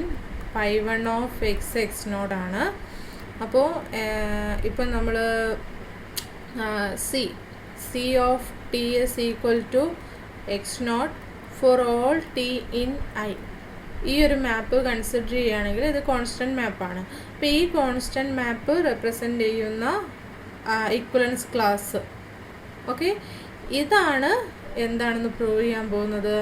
φ1 of x x0 ആണ്. അപ്പോൾ ഇപ്പം നമ്മൾ c of t is equal to x0 for all t in I. ഈ ഒരു മാപ്പ് കൺസിഡർ ചെയ്യുകയാണെങ്കിൽ ഇത് കോൺസ്റ്റൻറ്റ് മാപ്പാണ്. അപ്പോൾ ഈ കോൺസ്റ്റൻറ്റ് മാപ്പ് റെപ്രസെൻ്റ് ചെയ്യുന്ന ഇക്വലൻസ് ക്ലാസ്. ഓക്കെ. ഇതാണ് എന്താണെന്ന് പ്രൂവ് ചെയ്യാൻ പോകുന്നത്?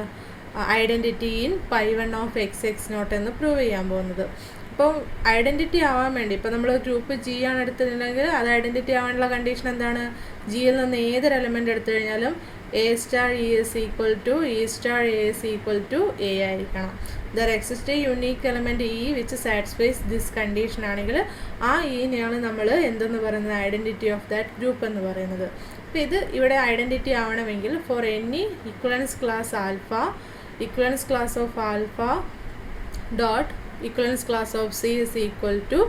ഐഡൻറ്റിറ്റി ഇൻ π1 ഓഫ് x0 എന്ന് പ്രൂവ് ചെയ്യാൻ പോകുന്നത്. അപ്പോൾ ഐഡൻറ്റിറ്റി ആവാൻ വേണ്ടി ഇപ്പോൾ നമ്മൾ ഗ്രൂപ്പ് ജി ആണ് എടുത്തിട്ടുണ്ടെങ്കിൽ അത് ഐഡൻറ്റിറ്റി ആവാനുള്ള കണ്ടീഷൻ എന്താണ്? ജിയിൽ നിന്ന് ഏതൊരു എലമെൻ്റ് എടുത്തു കഴിഞ്ഞാലും a star e is equal to E star a is equal to A ആയിരിക്കണം. There exist a unique element e which satisfies this condition ആണെങ്കിൽ ആ ഇനെയാണ് നമ്മൾ എന്തെന്ന് പറയുന്നത്? ഐഡൻറ്റിറ്റി ഓഫ് ദാറ്റ് ഗ്രൂപ്പ് എന്ന് പറയുന്നത്. അപ്പോൾ ഇത് ഇവിടെ ഐഡൻറ്റിറ്റി ആവണമെങ്കിൽ for any equivalence class alpha, equivalence class of alpha dot equivalence class of c is equal to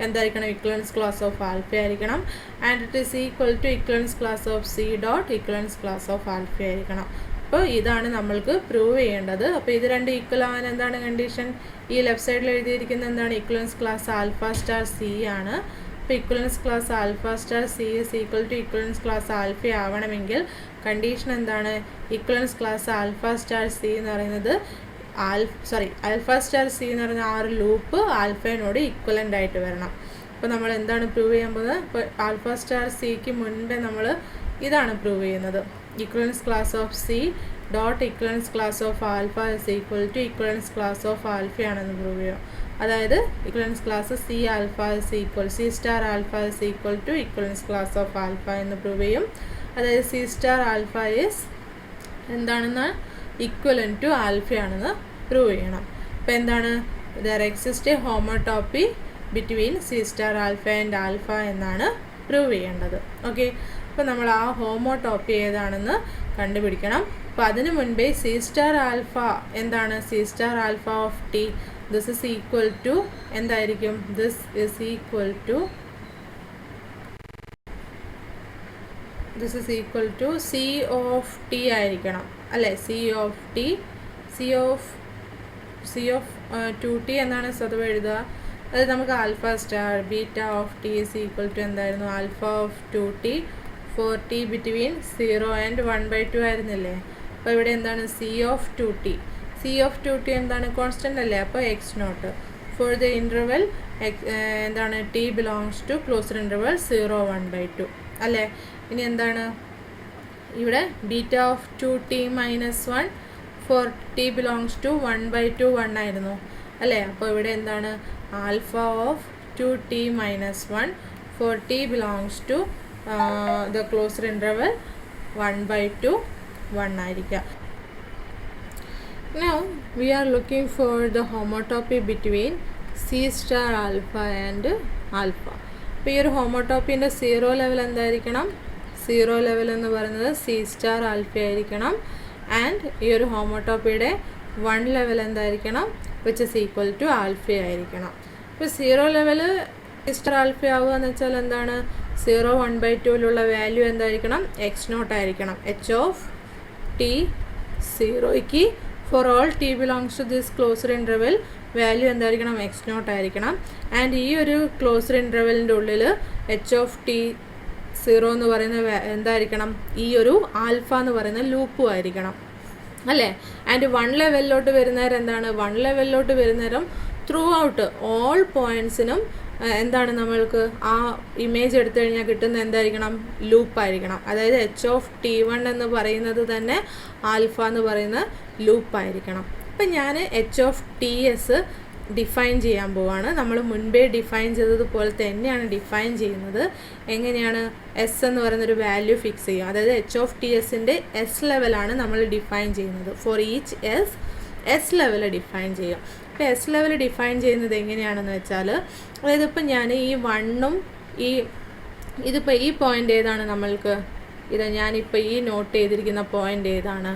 എന്തായിരിക്കണം? ഇക്വലൻസ് ക്ലാസ് ഓഫ് ആൽഫ ആയിരിക്കണം. And it is equal to equivalence class of c dot equivalence class of alpha ആയിരിക്കണം. അപ്പോൾ ഇതാണ് നമ്മൾക്ക് പ്രൂവ് ചെയ്യേണ്ടത്. അപ്പോൾ ഇത് രണ്ട് ഈക്വൽ ആവാൻ എന്താണ് കണ്ടീഷൻ? ഈ ലെഫ്റ്റ് സൈഡിൽ എഴുതിയിരിക്കുന്നത് എന്താണ്? Equivalence class alpha star c ആണ്. അപ്പോൾ equivalence class alpha star c is equal to equivalence class alpha ആവണമെങ്കിൽ കണ്ടീഷൻ എന്താണ്? Equivalence class alpha star C എന്ന് പറയുന്നത് ആൽഫ സ്റ്റാർ സി എന്ന് പറയുന്ന ആ ഒരു ലൂപ്പ് ആൽഫയോട് ഇക്വലൻ്റ് ആയിട്ട് വരണം. അപ്പോൾ നമ്മൾ എന്താണ് പ്രൂവ് ചെയ്യാൻ പോകുന്നത്? ഇപ്പോൾ ആൽഫ സ്റ്റാർ സിക്ക് മുൻപേ നമ്മൾ ഇതാണ് പ്രൂവ് ചെയ്യുന്നത്. Equivalence class of c dot equivalence class of alpha is equal to equivalence class of ആൽഫയാണെന്ന് പ്രൂവ് ചെയ്യും. അതായത് equivalence class c alpha is equal c star alpha is equal to equivalence class of alpha എന്ന് പ്രൂവ് ചെയ്യും. അതായത് സി സ്റ്റാർ ആൽഫ ഇസ് എന്താണെന്ന്? ഈക്വലൻ ടു ആൽഫയാണെന്ന് പ്രൂവ് ചെയ്യണം. അപ്പോൾ എന്താണ്? There exist a homotopy between c star alpha and alpha എന്നാണ് പ്രൂവ് ചെയ്യേണ്ടത്. ഓക്കെ, അപ്പോൾ നമ്മൾ ആ ഹോമോടോപ്പി ഏതാണെന്ന് കണ്ടുപിടിക്കണം. അപ്പോൾ അതിന് മുൻപേ സി സ്റ്റാർ ആൽഫ എന്താണ്? C star alpha of t this is equal to എന്തായിരിക്കും? This is equal to c of t ആയിരിക്കണം അല്ലേ? സി ഓഫ് 2t എന്നാണ് സ്വതവേ എഴുതുക. അതായത് നമുക്ക് alpha star beta of t is equal to എന്തായിരുന്നു? Alpha of 2t 4t between 0 and 1/2 ആയിരുന്നില്ലേ? അപ്പോൾ ഇവിടെ എന്താണ്? സി ഓഫ് 2t എന്താണ്? കോൺസ്റ്റൻ്റ് അല്ലേ? അപ്പോൾ x0 ഫോർ ദ ഇൻ്റർവെൽ എന്താണ്? T belongs to closed interval 0 1/2 അല്ലേ? ഇനി എന്താണ് ഇവിടെ? Beta of 2t minus 1 for t belongs to 1/2 1 ആയിരുന്നു അല്ലേ? അപ്പോൾ ഇവിടെ എന്താണ്? Alpha of 2t minus 1 for t belongs to the closed interval 1/2 1 ആയിരിക്കാം. Now we are looking for the homotopy between C star alpha and alpha. അപ്പോൾ ഈ ഒരു ഹോമോടോപ്പിൻ്റെ 0 ലെവൽ എന്തായിരിക്കണം? 0 ലെവൽ എന്ന് പറയുന്നത് സി സ്റ്റാർ ആൽഫ ആയിരിക്കണം. ആൻഡ് ഈ ഒരു ഹോമോടോപ്പിയുടെ 1 ലെവൽ എന്തായിരിക്കണം? Which is equal to alpha ആയിരിക്കണം. ഇപ്പോൾ 0 ലെവൽ സി സ്റ്റാർ ആൽഫ ആവുക എന്ന് വെച്ചാൽ എന്താണ്? 0 1/2 വാല്യൂ എന്തായിരിക്കണം? x0 ആയിരിക്കണം. എച്ച് ഓഫ് ടി 0ക്ക് for all t belongs to this closed interval value എന്തായിരിക്കണം? x0 ആയിരിക്കണം. ആൻഡ് ഈ ഒരു ക്ലോസ്ഡ് ഇൻ്റർവെലിൻ്റെ ഉള്ളിൽ എച്ച് ഓഫ് ടി 0 എന്ന് പറയുന്ന എന്തായിരിക്കണം? ഈ ഒരു ആൽഫ എന്ന് പറയുന്ന ലൂപ്പും ആയിരിക്കണം അല്ലേ? ആൻഡ് 1 ലെവലിലോട്ട് വരുന്നേരം എന്താണ്? 1 ലെവലിലോട്ട് വരുന്നേരം ത്രൂ ഔട്ട് ഓൾ പോയിൻറ്റ്സിനും എന്താണ് നമ്മൾക്ക് ആ ഇമേജ് എടുത്തു കഴിഞ്ഞാൽ കിട്ടുന്ന എന്തായിരിക്കണം? ലൂപ്പായിരിക്കണം. അതായത് എച്ച് ഓഫ് T1 എന്ന് പറയുന്നത് തന്നെ ആൽഫ എന്ന് പറയുന്ന ലൂപ്പായിരിക്കണം. അപ്പം ഞാൻ എച്ച് ഓഫ് TS ഡിഫൈൻ ചെയ്യാൻ പോവാണ്. നമ്മൾ മുൻപേ ഡിഫൈൻ ചെയ്തതുപോലെ തന്നെയാണ് ഡിഫൈൻ ചെയ്യുന്നത്. എങ്ങനെയാണ്? എസ് എന്ന് പറയുന്നൊരു വാല്യൂ ഫിക്സ് ചെയ്യും. അതായത് എച്ച് ഓഫ് TSൻ്റെ എസ് ലെവലാണ് നമ്മൾ ഡിഫൈൻ ചെയ്യുന്നത്. For each S level define ചെയ്യും. അപ്പോൾ എസ് ലെവൽ ഡിഫൈൻ ചെയ്യുന്നത് എങ്ങനെയാണെന്ന് വെച്ചാൽ, അതായത് ഇപ്പം ഞാൻ ഈ 1ഉം ഇതിപ്പോൾ ഈ പോയിൻ്റ് ഏതാണ് നമ്മൾക്ക്? ഞാനിപ്പോൾ ഈ നോട്ട് ചെയ്തിരിക്കുന്ന പോയിൻ്റ് ഏതാണ്?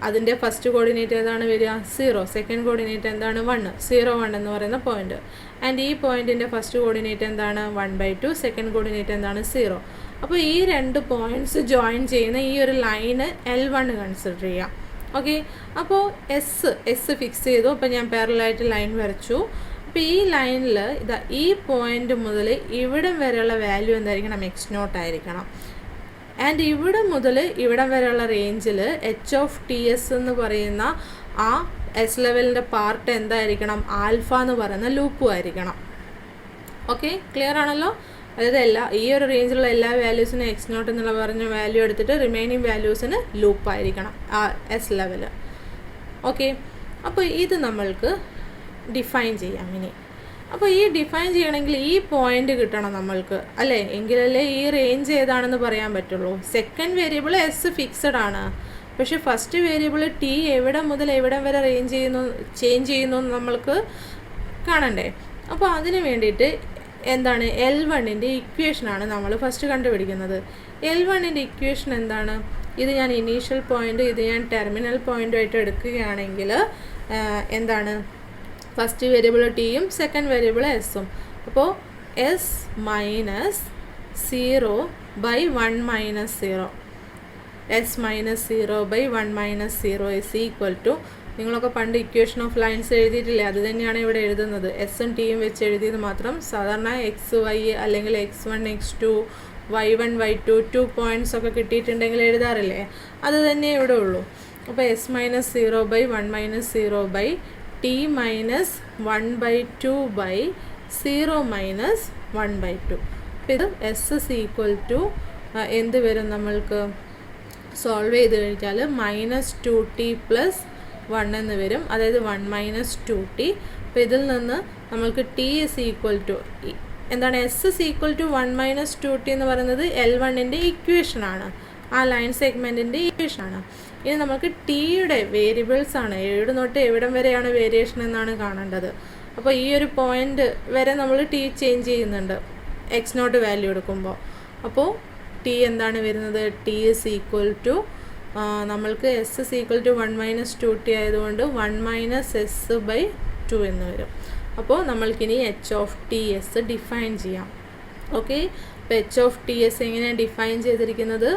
അതിൻ്റെ ഫസ്റ്റ് കോർഡിനേറ്റ് ഏതാണ് വരിക? 0. സെക്കൻഡ് കോർഡിനേറ്റ് എന്താണ്? 1. 0 1 എന്ന് പറയുന്ന പോയിൻ്റ്. ആൻഡ് ഈ പോയിൻറ്റിൻ്റെ ഫസ്റ്റ് കോർഡിനേറ്റ് എന്താണ്? 1/2. സെക്കൻഡ് കോർഡിനേറ്റ് എന്താണ്? 0. അപ്പോൾ ഈ രണ്ട് പോയിൻറ്റ്സ് ജോയിൻ ചെയ്യുന്ന ഈ ഒരു ലൈന് L1 കൺസിഡർ ചെയ്യാം. ഓക്കെ, അപ്പോൾ എസ് ഫിക്സ് ചെയ്തു. അപ്പോൾ ഞാൻ പാരലലായിട്ട് ലൈൻ വരച്ചു. അപ്പോൾ ഈ ലൈനിൽ ഈ പോയിൻ്റ് മുതൽ ഇവിടം വരെയുള്ള വാല്യൂ എന്തായിരിക്കണം? x0 ആയിരിക്കണം. ആൻഡ് ഇവിടെ മുതൽ ഇവിടം വരെയുള്ള റേഞ്ചിൽ എച്ച് ഓഫ് TS എന്ന് പറയുന്ന ആ എസ് ലെവലിൻ്റെ പാർട്ട് എന്തായിരിക്കണം? ആൽഫ എന്ന് പറയുന്ന ലൂപ്പും ആയിരിക്കണം. ഓക്കെ, ക്ലിയർ ആണല്ലോ? അതായത് ഈ ഒരു റേഞ്ചിലുള്ള എല്ലാ വാല്യൂസിനും x0 എന്നുള്ള പറഞ്ഞ വാല്യൂ എടുത്തിട്ട് റിമൈനിങ് വാല്യൂസിന് ലൂപ്പായിരിക്കണം ആ എസ് ലെവൽ. ഓക്കെ, അപ്പോൾ ഇത് നമ്മൾക്ക് ഡിഫൈൻ ചെയ്യാം ഇനി. അപ്പോൾ ഈ ഡിഫൈൻ ചെയ്യണമെങ്കിൽ ഈ പോയിന്റ് കിട്ടണം നമ്മൾക്ക്, അല്ലേ? എങ്കിലല്ലേ ഈ റേഞ്ച് ഏതാണെന്ന് പറയാൻ പറ്റുള്ളൂ. സെക്കൻഡ് വേരിയബിൾ എസ് ഫിക്സഡ് ആണ്, പക്ഷെ ഫസ്റ്റ് വേരിയബിൾ ടി എവിടെ മുതൽ എവിടം വരെ ചേഞ്ച് ചെയ്യുന്നു നമ്മൾക്ക് കാണണ്ടേ? അപ്പോൾ അതിന് വേണ്ടിയിട്ട് എന്താണ്, L1ൻ്റെ ഇക്വേഷനാണ് നമ്മൾ ഫസ്റ്റ് കണ്ടുപിടിക്കുന്നത്. L1ൻ്റെ ഇക്വേഷൻ എന്താണ്? ഇത് ഞാൻ ഇനീഷ്യൽ പോയിൻ്റ്, ഇത് ഞാൻ ടെർമിനൽ പോയിൻ്റുമായിട്ട് എടുക്കുകയാണെങ്കിൽ എന്താണ്, ഫസ്റ്റ് വേരിയബിൾ ടിയും സെക്കൻഡ് വേരിയബിൾ എസും. അപ്പോൾ s minus 0/1 - 0, s minus 0/1 - 0 is equal to, നിങ്ങളൊക്കെ പണ്ട് ഇക്വേഷൻ ഓഫ് ലൈൻസ് എഴുതിയിട്ടില്ലേ, അത് തന്നെയാണ് ഇവിടെ എഴുതുന്നത്. എസും ടിയും വെച്ച് എഴുതിയത് മാത്രം. സാധാരണ എക്സ് വൈ അല്ലെങ്കിൽ x1 x2 y1 y2 2 points ഒക്കെ കിട്ടിയിട്ടുണ്ടെങ്കിൽ എഴുതാറില്ലേ, അത് തന്നെ ഇവിടെ ഉള്ളൂ. അപ്പോൾ s minus 0/1 - 0 t minus 1/2/0 minus 1/2. അപ്പോൾ ഇത് s ഇസ് ഈക്വൽ ടു എന്ത് വരും, നമ്മൾക്ക് സോൾവ് ചെയ്ത് കഴിഞ്ഞാൽ -2t + 1 എന്ന് വരും, അതായത് 1 - 2t. അപ്പോൾ ഇതിൽ നിന്ന് നമ്മൾക്ക് t ഇസ് ഈക്വൽ ടു എന്താണ്, s is equal to 1 - 2t എന്ന് പറയുന്നത് L1ൻ്റെ ഇക്വേഷനാണ്, ആ ലൈൻ സെഗ്മെൻറ്റിൻ്റെ ഇക്വേഷനാണ്. ഇനി നമുക്ക് ടിയുടെ വേരിയബിൾസ് ആണ്, എവിടെ തൊട്ട് എവിടം വരെയാണ് വേരിയേഷൻ എന്നാണ് കാണേണ്ടത്. അപ്പോൾ ഈ ഒരു പോയിൻ്റ് വരെ നമ്മൾ ടി ചേഞ്ച് ചെയ്യുന്നുണ്ട് x0 വാല്യൂ എടുക്കുമ്പോൾ. അപ്പോൾ ടി എന്താണ് വരുന്നത്, ടി ഇസ് ഈക്വൽ ടു നമ്മൾക്ക് s is equal to 1 - 2t ആയതുകൊണ്ട് 1 - s/2 എന്ന് വരും. അപ്പോൾ നമ്മൾക്കിനി h(Ts) ഡിഫൈൻ ചെയ്യാം. ഓക്കെ, അപ്പോൾ h(Ts) എങ്ങനെയാണ് ഡിഫൈൻ ചെയ്തിരിക്കുന്നത്?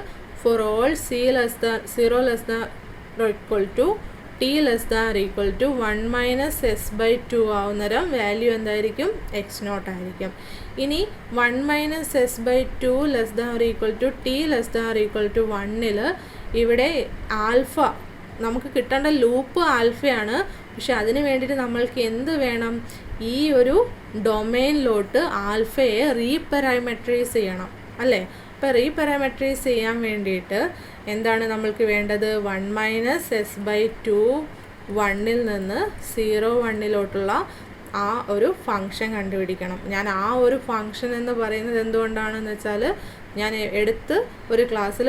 For all c0 ≤ t ≤ 1 - s/2 ആവുന്നേരം വാല്യൂ എന്തായിരിക്കും, x0 ആയിരിക്കും. ഇനി 1 - s/2 ≤ t ≤ 1ൽ ഇവിടെ ആൽഫ നമുക്ക് കിട്ടേണ്ട ലൂപ്പ് ആൽഫയാണ്. പക്ഷെ അതിന് വേണ്ടിയിട്ട് നമ്മൾക്ക് എന്ത് വേണം, ഈ ഒരു ഡൊമെയിനിലോട്ട് ആൽഫയെ റീപാരാമീറ്ററൈസ് ചെയ്യണം, അല്ലേ? അപ്പോൾ റീപാരാമീറ്ററൈസ് ചെയ്യാൻ വേണ്ടിയിട്ട് എന്താണ് നമ്മൾക്ക് വേണ്ടത്, 1 - s/2 1ൽ നിന്ന് 0 1ലോട്ടുള്ള ആ ഒരു ഫങ്ഷൻ കണ്ടുപിടിക്കണം. ഞാൻ ആ ഒരു ഫങ്ഷൻ എന്ന് പറയുന്നത് എന്തുകൊണ്ടാണെന്ന് വെച്ചാൽ ഞാൻ ഒരു ക്ലാസ്സിൽ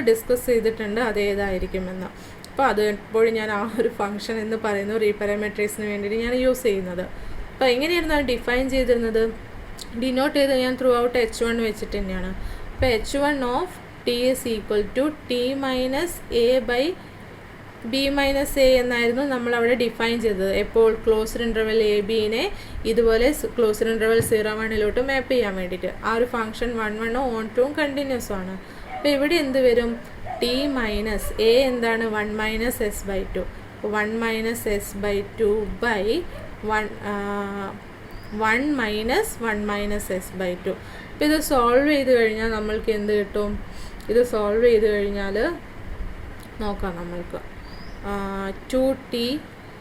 ഡിസ്കസ് ചെയ്തിട്ടുണ്ട് അതേതായിരിക്കുമെന്ന്. അപ്പോൾ അത് എപ്പോഴും ഞാൻ ആ ഒരു ഫങ്ഷൻ എന്ന് പറയുന്നു റീപാരാമീറ്ററൈസിന് വേണ്ടിയിട്ട് ഞാൻ യൂസ് ചെയ്യുന്നത്. അപ്പോൾ എങ്ങനെയായിരുന്നു അത് ഡിഫൈൻ ചെയ്തിരുന്നത്, ഡിനോട്ട് ചെയ്ത് ഞാൻ ത്രൂ ഔട്ട് h1 വെച്ചിട്ട് തന്നെയാണ്. അപ്പോൾ h1 of t is equal to t minus a/b minus a എന്നായിരുന്നു നമ്മളവിടെ ഡിഫൈൻ ചെയ്തത്. എപ്പോൾ ക്ലോസ്ഡ് ഇൻ്റർവെൽ എ ബിനെ ഇതുപോലെ ക്ലോസ്ഡ് ഇൻ്റർവെൽ 0 1ലോട്ട് മാപ്പ് ചെയ്യാൻ വേണ്ടിയിട്ട്. ആ ഒരു ഫംഗ്ഷൻ 1 1 ഓൺ 2 കണ്ടിന്യൂസ് ആണ്. അപ്പോൾ ഇവിടെ എന്ത് വരും, t മൈനസ് എ എന്താണ് 1 - s/2, 1 - s/2 1 - s/2. അപ്പോൾ ഇത് സോൾവ് ചെയ്ത് കഴിഞ്ഞാൽ നമ്മൾക്ക് എന്ത് കിട്ടും, ഇത് സോൾവ് ചെയ്ത് കഴിഞ്ഞാൽ നോക്കാം നമ്മൾക്ക് 2t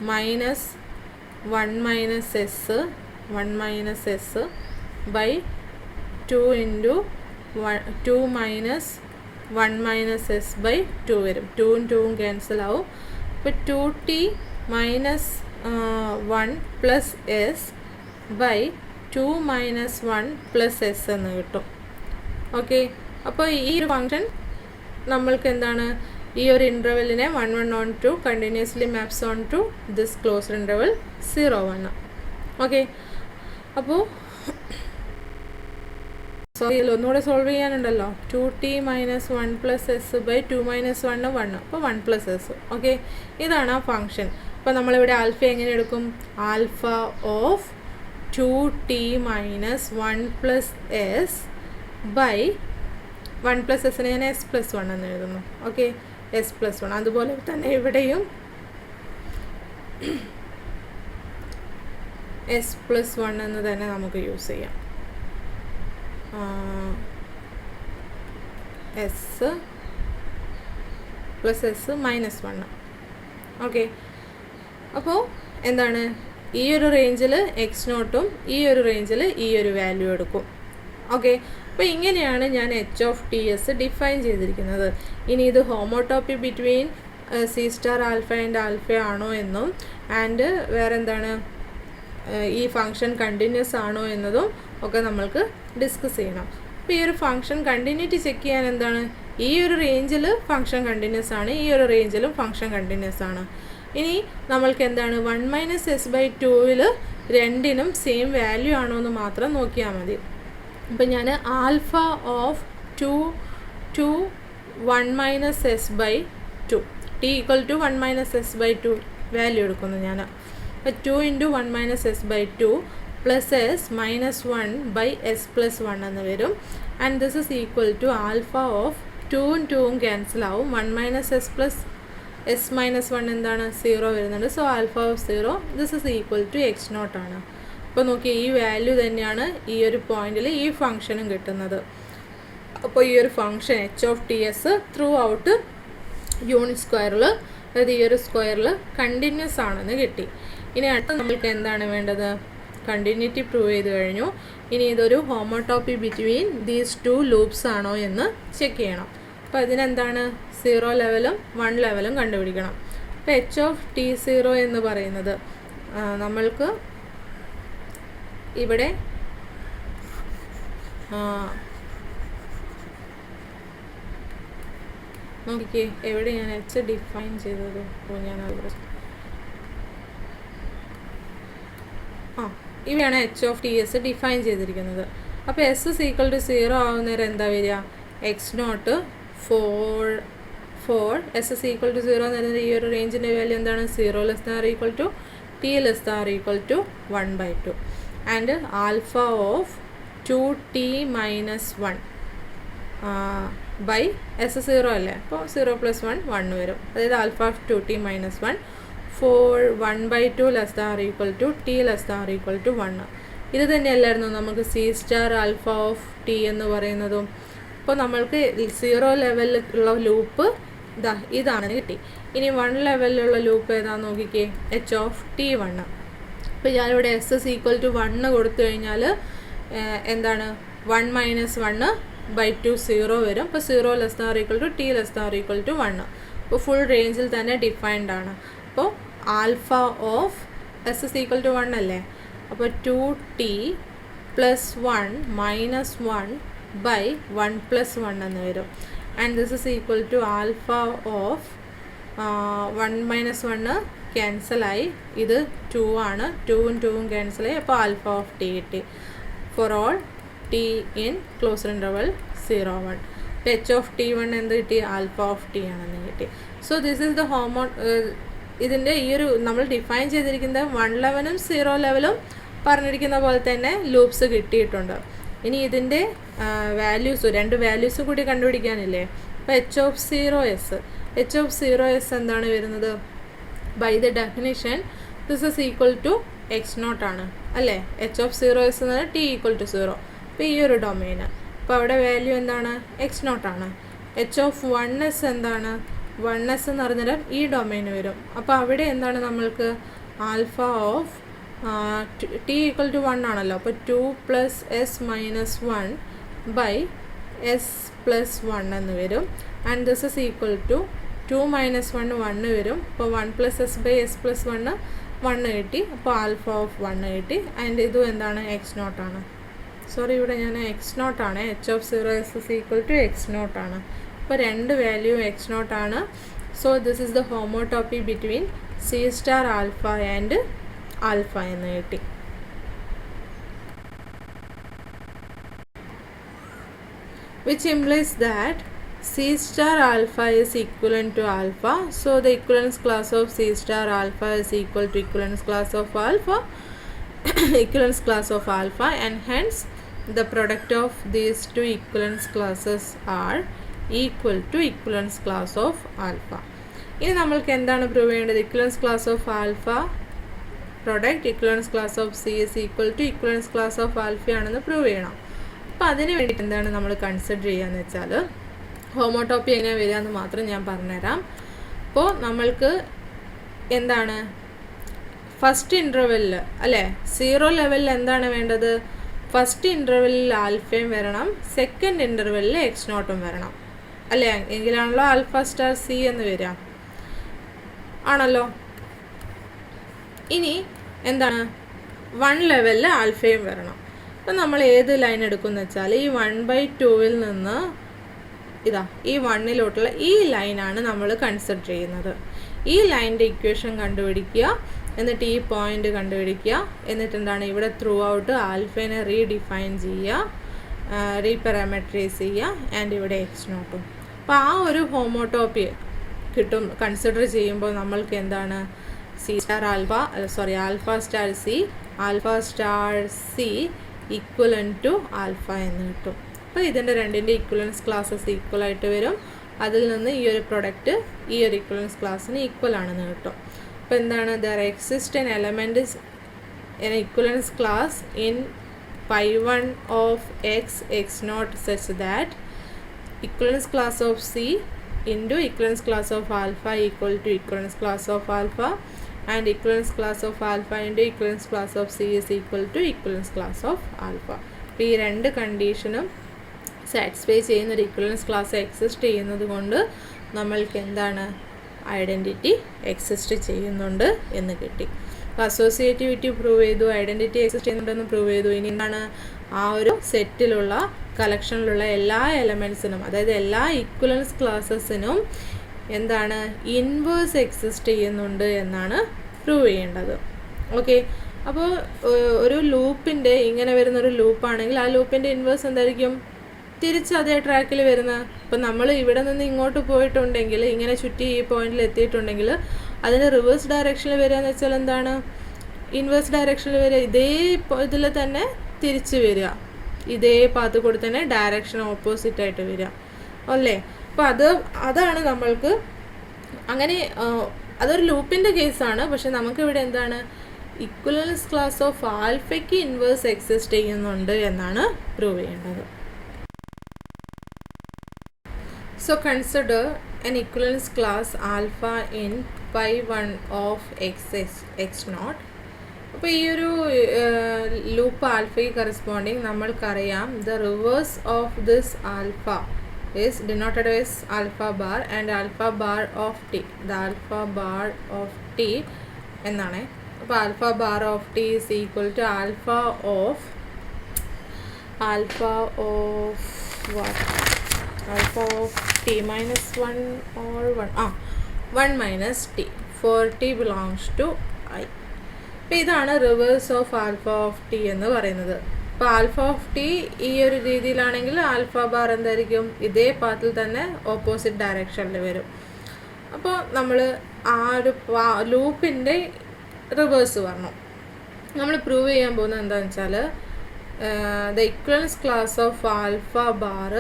minus 1 - s 2 into 2 minus 1 - s/2 വരും. 2ഉം 2ഉം ക്യാൻസൽ ആവും. അപ്പോൾ 2t minus 1 plus s 2 minus 1 plus s എന്ന് കിട്ടും. ഓക്കെ, അപ്പോൾ ഈ ഒരു ഫംഗ്ഷൻ നമ്മൾക്ക് എന്താണ്, ഈ ഒരു ഇൻ്റർവെല്ലിനെ 1 1 on 2 continuously maps on to this closed interval 0 1. Okay, അപ്പോൾ ഒന്നുകൂടെ സോൾവ് ചെയ്യാനുണ്ടല്ലോ. 2t minus 1 plus s 2 minus 1 1, അപ്പോൾ 1 പ്ലസ് s. ഓക്കെ, ഇതാണ് ആ ഫംഗ്ഷൻ. അപ്പോൾ നമ്മളിവിടെ ആൽഫ എങ്ങനെ എടുക്കും, alpha of 2t minus 1 plus s 1 plus എസിനെ ഞാൻ s+1 എന്ന് എഴുതുന്നു. Okay, s+1. അതുപോലെ തന്നെ ഇവിടെയും s+1 എന്ന് തന്നെ നമുക്ക് യൂസ് ചെയ്യാം. s plus s minus 1. Okay, അപ്പോൾ എന്താണ്, ഈ ഒരു റേഞ്ചിൽ x0ഉം ഈ ഒരു റേഞ്ചിൽ ഈ ഒരു വാല്യൂ എടുക്കും. ഓക്കെ, അപ്പോൾ ഇങ്ങനെയാണ് ഞാൻ h(Ts) ഡിഫൈൻ ചെയ്തിരിക്കുന്നത്. ഇനി ഇത് homotopy between c star alpha and alpha ആണോ എന്നും ആൻഡ് വേറെ എന്താണ് ഈ ഫംഗ്ഷൻ കണ്ടിന്യൂസ് ആണോ എന്നതും ഒക്കെ നമ്മൾക്ക് ഡിസ്കസ് ചെയ്യണം. അപ്പോൾ ഈ ഒരു ഫംഗ്ഷൻ കണ്ടിന്യൂറ്റി ചെക്ക് ചെയ്യാൻ എന്താണ്, ഈ ഒരു റേഞ്ചിൽ ഫംഗ്ഷൻ കണ്ടിന്യൂസ് ആണ്, ഈ ഒരു റേഞ്ചിലും ഫംഗ്ഷൻ കണ്ടിന്യൂസ് ആണ്. ഇനി നമ്മൾക്ക് എന്താണ് 1 - s/2 രണ്ടിനും സെയിം വാല്യൂ ആണോ എന്ന് മാത്രം നോക്കിയാൽ മതി. അപ്പം ഞാൻ alpha of 2 1 - s/2 t = 1 - s/2 value എടുക്കുന്നു ഞാൻ. അപ്പോൾ 2 × 1 - s/2 പ്ലസ് s -1/s + 1 എന്ന് വരും. And this is equal to alpha of 2ഉം 2ഉം ക്യാൻസൽ ആവും. 1 - s - 1 എന്താണ് 0 വരുന്നുണ്ട്. So alpha of 0 this is equal to x0 ആണ്. അപ്പോൾ നോക്കി ഈ വാല്യൂ തന്നെയാണ് ഈ ഒരു പോയിന്റിൽ ഈ ഫംഗ്ഷനും കിട്ടുന്നത്. അപ്പോൾ ഈ ഒരു function h(ts) through out unit സ്ക്വയറിൽ, അതായത് ഈ ഒരു സ്ക്വയറിൽ കണ്ടിന്യൂസ് ആണെന്ന് കിട്ടി. ഇനി അടുത്ത നമ്മൾക്ക് എന്താണ് വേണ്ടത്, കണ്ടിന്യൂറ്റി പ്രൂവ് ചെയ്ത് കഴിഞ്ഞു. ഇനി ഇതൊരു ഹോമോടോപ്പി ബിറ്റ്വീൻ ദീസ് 2 ലൂപ്സ് ആണോ എന്ന് ചെക്ക് ചെയ്യണം. അപ്പോൾ അതിനെന്താണ് 0 ലെവലും 1 ലെവലും കണ്ടുപിടിക്കണം. അപ്പോൾ h(t0) എന്ന് പറയുന്നത് നമ്മൾക്ക് ഇവിടെ നോക്കിക്കേ എവിടെ ഞാൻ h ഡിഫൈൻ ചെയ്തത്. ഇവയാണ് h(ts) ഡിഫൈൻ ചെയ്തിരിക്കുന്നത്. അപ്പോൾ s = 0 ആവുന്നേരം എന്താ വരിക, x0 4 s = 0 എന്ന് പറയുന്നത് ഈ ഒരു റേഞ്ചിൻ്റെ വാല്യൂ എന്താണ് 0 ≤ t ≤ 1/2 and alpha of 2t - 1 by s0 അല്ലേ, അപ്പോൾ 0 + 1 1 വരും. അതായത് ആൽഫ ഓഫ് 2t - 1 4 1/2 ≤ t ≤ 1. ഇത് തന്നെയല്ലായിരുന്നു നമുക്ക് C star alpha of t എന്ന് പറയുന്നതും. അപ്പോൾ നമ്മൾക്ക് 0 ലെവലിലുള്ള ലൂപ്പ് ഇതാണ് കിട്ടി. ഇനി 1 ലെവലിലുള്ള ലൂപ്പ് ഏതാണെന്ന് നോക്കിക്കേ, h(t1). അപ്പോൾ ഞാനിവിടെ s = 1 കൊടുത്തു കഴിഞ്ഞാൽ എന്താണ് 1 - 1/2 0 വരും. അപ്പോൾ 0 ≤ t ≤ 1. അപ്പോൾ ഫുൾ റേഞ്ചിൽ തന്നെ ഡിഫൈൻഡ് ആണ്. അപ്പോൾ ആൽഫ ഓഫ് s = 1 അല്ലേ, അപ്പോൾ 2t + 1 - 1/1 + 1 എന്ന് വരും. And this is equal to alpha of 1 - 1 ക്യാൻസലായി, ഇത് 2 ആണ്, 2ഉം 2ഉം ക്യാൻസലായി. അപ്പോൾ ആൽഫ ഓഫ് t കിട്ടി. For all t in closed interval 0 1. h(t1) എന്ത് കിട്ടി, ആൽഫ ഓഫ് t ആണെന്ന് കിട്ടി. സോ ദിസ് ഈസ് ദ ഇതിൻ്റെ ഈ ഒരു നമ്മൾ ഡിഫൈൻ ചെയ്തിരിക്കുന്നത് 1 ലെവലും 0 ലെവലും പറഞ്ഞിരിക്കുന്ന പോലെ തന്നെ ലൂപ്സ് കിട്ടിയിട്ടുണ്ട്. ഇനി ഇതിൻ്റെ വാല്യൂസ് 2 വാല്യൂസ് കൂടി കണ്ടുപിടിക്കാനില്ലേ. അപ്പോൾ h(0s) എന്താണ് വരുന്നത്, by the definition this is equal to x0 ആണ് അല്ലേ. h(0s) എന്ന് പറഞ്ഞാൽ t = 0. അപ്പോൾ ഈ ഒരു ഡൊമൈന്, അപ്പോൾ അവിടെ വാല്യൂ എന്താണ് x0 ആണ്. h(1s) എന്താണ്, 1s എന്ന് പറഞ്ഞാൽ ഈ ഡൊമൈന് വരും. അപ്പോൾ അവിടെ എന്താണ് നമ്മൾക്ക് ആൽഫ ഓഫ് t = 1 ആണല്ലോ. അപ്പോൾ 2 + s - 1/s + 1 എന്ന് വരും. And this is equal to 2 - 1 1 വരും. അപ്പോൾ 1 + s/s + 1 1 കിട്ടി. അപ്പോൾ ആൽഫ ഓഫ് 1 കിട്ടി. ആൻഡ് ഇതും എന്താണ് x0 ആണ്. സോറി, ഇവിടെ ഞാൻ x0 ആണ്, h(0s) = x0 ആണ്. അപ്പോൾ 2 വാല്യൂ x0 ആണ്. So this is the homotopy between c star alpha and alpha എന്ന് കിട്ടി. which implies that C star alpha is equivalent to alpha. So the equivalence class of C star alpha is equal to equivalence class of alpha equivalence class of alpha, and hence the product of these two equivalence classes are equal to equivalence class of alpha. ഇനി നമ്മൾക്ക് എന്താണ് പ്രൂവ് ചെയ്യേണ്ടത്, equivalence class of alpha product equivalence class of C is equal to equivalence class of alpha ആണെന്ന് പ്രൂവ് ചെയ്യണം. അപ്പോൾ അതിന് വേണ്ടിയിട്ട് എന്താണ് നമ്മൾ കൺസിഡർ ചെയ്യാന്ന് വെച്ചാൽ, ഹോമോടോപ്പി എങ്ങനെ വരിക എന്ന് മാത്രം ഞാൻ പറഞ്ഞുതരാം. അപ്പോൾ നമ്മൾക്ക് എന്താണ് ഫസ്റ്റ് ഇൻ്റർവെല്ലിൽ അല്ലേ 0 ലെവലിൽ എന്താണ് വേണ്ടത്, ഫസ്റ്റ് ഇൻ്റർവെല്ലിൽ ആൽഫയും വരണം, സെക്കൻഡ് ഇൻ്റർവെല്ലിൽ x0 വരണം അല്ലേ, എങ്കിലാണല്ലോ ആൽഫ സ്റ്റാർ സി എന്ന് വരിക. ആണല്ലോ. ഇനി എന്താണ്, 1 ലെവലിൽ ആൽഫയും വരണം. അപ്പം നമ്മൾ ഏത് ലൈൻ എടുക്കുമെന്ന് വെച്ചാൽ ഈ 1/2 നിന്ന് ഇതാ ഈ 1 ഈ ലൈനാണ് നമ്മൾ കൺസിഡർ ചെയ്യുന്നത്. ഈ ലൈനിൻ്റെ ഇക്വേഷൻ കണ്ടുപിടിക്കുക, എന്നിട്ട് ഈ പോയിന്റ് കണ്ടുപിടിക്കുക, എന്നിട്ട് എന്താണ് ഇവിടെ ത്രൂ ഔട്ട് ആൽഫേനെ റീഡിഫൈൻ ചെയ്യുക, റീപാരാമെട്രൈസ് ചെയ്യുക, ആൻഡ് ഇവിടെ x0. അപ്പോൾ ആ ഒരു ഹോമോട്ടോപ്പി കിട്ടും കൺസിഡർ ചെയ്യുമ്പോൾ നമ്മൾക്ക് എന്താണ് alpha star c equivalent to alpha എന്ന് കിട്ടും. അപ്പോൾ ഇതിൻ്റെ രണ്ടിൻ്റെ ഇക്വലൻസ് ക്ലാസ്സസ് ഈക്വൽ ആയിട്ട് വരും. അതിൽ നിന്ന് ഈ ഒരു പ്രൊഡക്റ്റ് ഈ ഒരു ഇക്വലൻസ് ക്ലാസ്സിന് ഈക്വൽ ആണെന്ന് കിട്ടും. അപ്പോൾ എന്താണ്, there exist N element N ഇക്വലൻസ് class in phi1 of x0 such that equivalence class of C into equivalence class of alpha equal to equivalence class of alpha, and equivalence class of alpha into equivalence class of C is equal to equivalence class of alpha. അപ്പോൾ ഈ രണ്ട് കണ്ടീഷനും സാറ്റിസ്ഫൈ ചെയ്യുന്ന ഒരു ഇക്വലൻസ് ക്ലാസ് എക്സിസ്റ്റ് ചെയ്യുന്നത് കൊണ്ട് നമ്മൾക്ക് എന്താണ് ഐഡൻറ്റിറ്റി എക്സിസ്റ്റ് ചെയ്യുന്നുണ്ട് എന്ന് കിട്ടി. അപ്പോൾ അസോസിയേറ്റിവിറ്റി പ്രൂവ് ചെയ്തു, ഐഡൻറ്റിറ്റി എക്സിസ്റ്റ് ചെയ്യുന്നുണ്ടെന്ന് പ്രൂവ് ചെയ്തു. ഇനി എന്താണ്, ആ ഒരു സെറ്റിലുള്ള കളക്ഷനിലുള്ള എല്ലാ എലമെൻസിനും, അതായത് എല്ലാ ഇക്വലൻസ് ക്ലാസ്സസിനും എന്താണ് ഇൻവേഴ്സ് എക്സിസ്റ്റ് ചെയ്യുന്നുണ്ട് എന്നാണ് പ്രൂവ് ചെയ്യേണ്ടത്. ഓക്കെ, അപ്പോൾ ഒരു ലൂപ്പിൻ്റെ ഇങ്ങനെ വരുന്നൊരു ലൂപ്പാണെങ്കിൽ ആ ലൂപ്പിൻ്റെ ഇൻവേഴ്സ് എന്തായിരിക്കും, തിരിച്ച് അതേ ട്രാക്കിൽ വരുന്നത്. ഇപ്പം നമ്മൾ ഇവിടെ നിന്ന് ഇങ്ങോട്ട് പോയിട്ടുണ്ടെങ്കിൽ, ഇങ്ങനെ ചുറ്റി ഈ പോയിന്റിൽ എത്തിയിട്ടുണ്ടെങ്കിൽ അതിൻ്റെ റിവേഴ്സ് ഡയറക്ഷനിൽ വരിക എന്ന് വെച്ചാൽ എന്താണ്, ഇൻവേഴ്സ് ഡയറക്ഷനിൽ വരിക, ഇതേ ഇതിൽ തന്നെ തിരിച്ച് വരിക, ഇതേ പാത്ത് കൂടി തന്നെ ഡയറക്ഷൻ ഓപ്പോസിറ്റ് ആയിട്ട് വരിക അല്ലേ. അപ്പോൾ അതാണ് നമ്മൾക്ക് അങ്ങനെ, അതൊരു ലൂപ്പിൻ്റെ കേസാണ്. പക്ഷെ നമുക്കിവിടെ എന്താണ്, ഇക്വലൻസ് ക്ലാസ് ഓഫ് ആൽഫയ്ക്ക് ഇൻവേഴ്സ് എക്സിസ്റ്റ് ചെയ്യുന്നുണ്ട് എന്നാണ് പ്രൂവ് ചെയ്യേണ്ടത്. So consider an equivalence class alpha in phi1 of x0. അപ്പോൾ ഈ ഒരു ലൂപ്പ് ആൽഫയ്ക്ക് കറസ്പോണ്ടിങ് നമ്മൾക്കറിയാം the reverse of this alpha is denoted as alpha bar and alpha bar of t. The alpha bar of t എന്നാണ്. അപ്പോൾ alpha bar of t is equal to alpha of what? Alpha of t minus 1 or 1 minus t for t belongs to I. അപ്പോൾ ഇതാണ് reverse of alpha of t എന്ന് പറയുന്നത്. അപ്പോൾ ആൽഫ ഓഫ് ടി ഈ ഒരു രീതിയിലാണെങ്കിൽ ആൽഫ ബാർ എന്തായിരിക്കും, ഇതേ പാത്തിൽ തന്നെ ഓപ്പോസിറ്റ് ഡയറക്ഷനിൽ വരും. അപ്പോൾ നമ്മൾ ആ ഒരു ലൂപ്പിൻ്റെ റിവേഴ്സ് പറഞ്ഞു. നമ്മൾ പ്രൂവ് ചെയ്യാൻ പോകുന്നത് എന്താണെന്ന് വെച്ചാൽ the equivalence class of alpha bar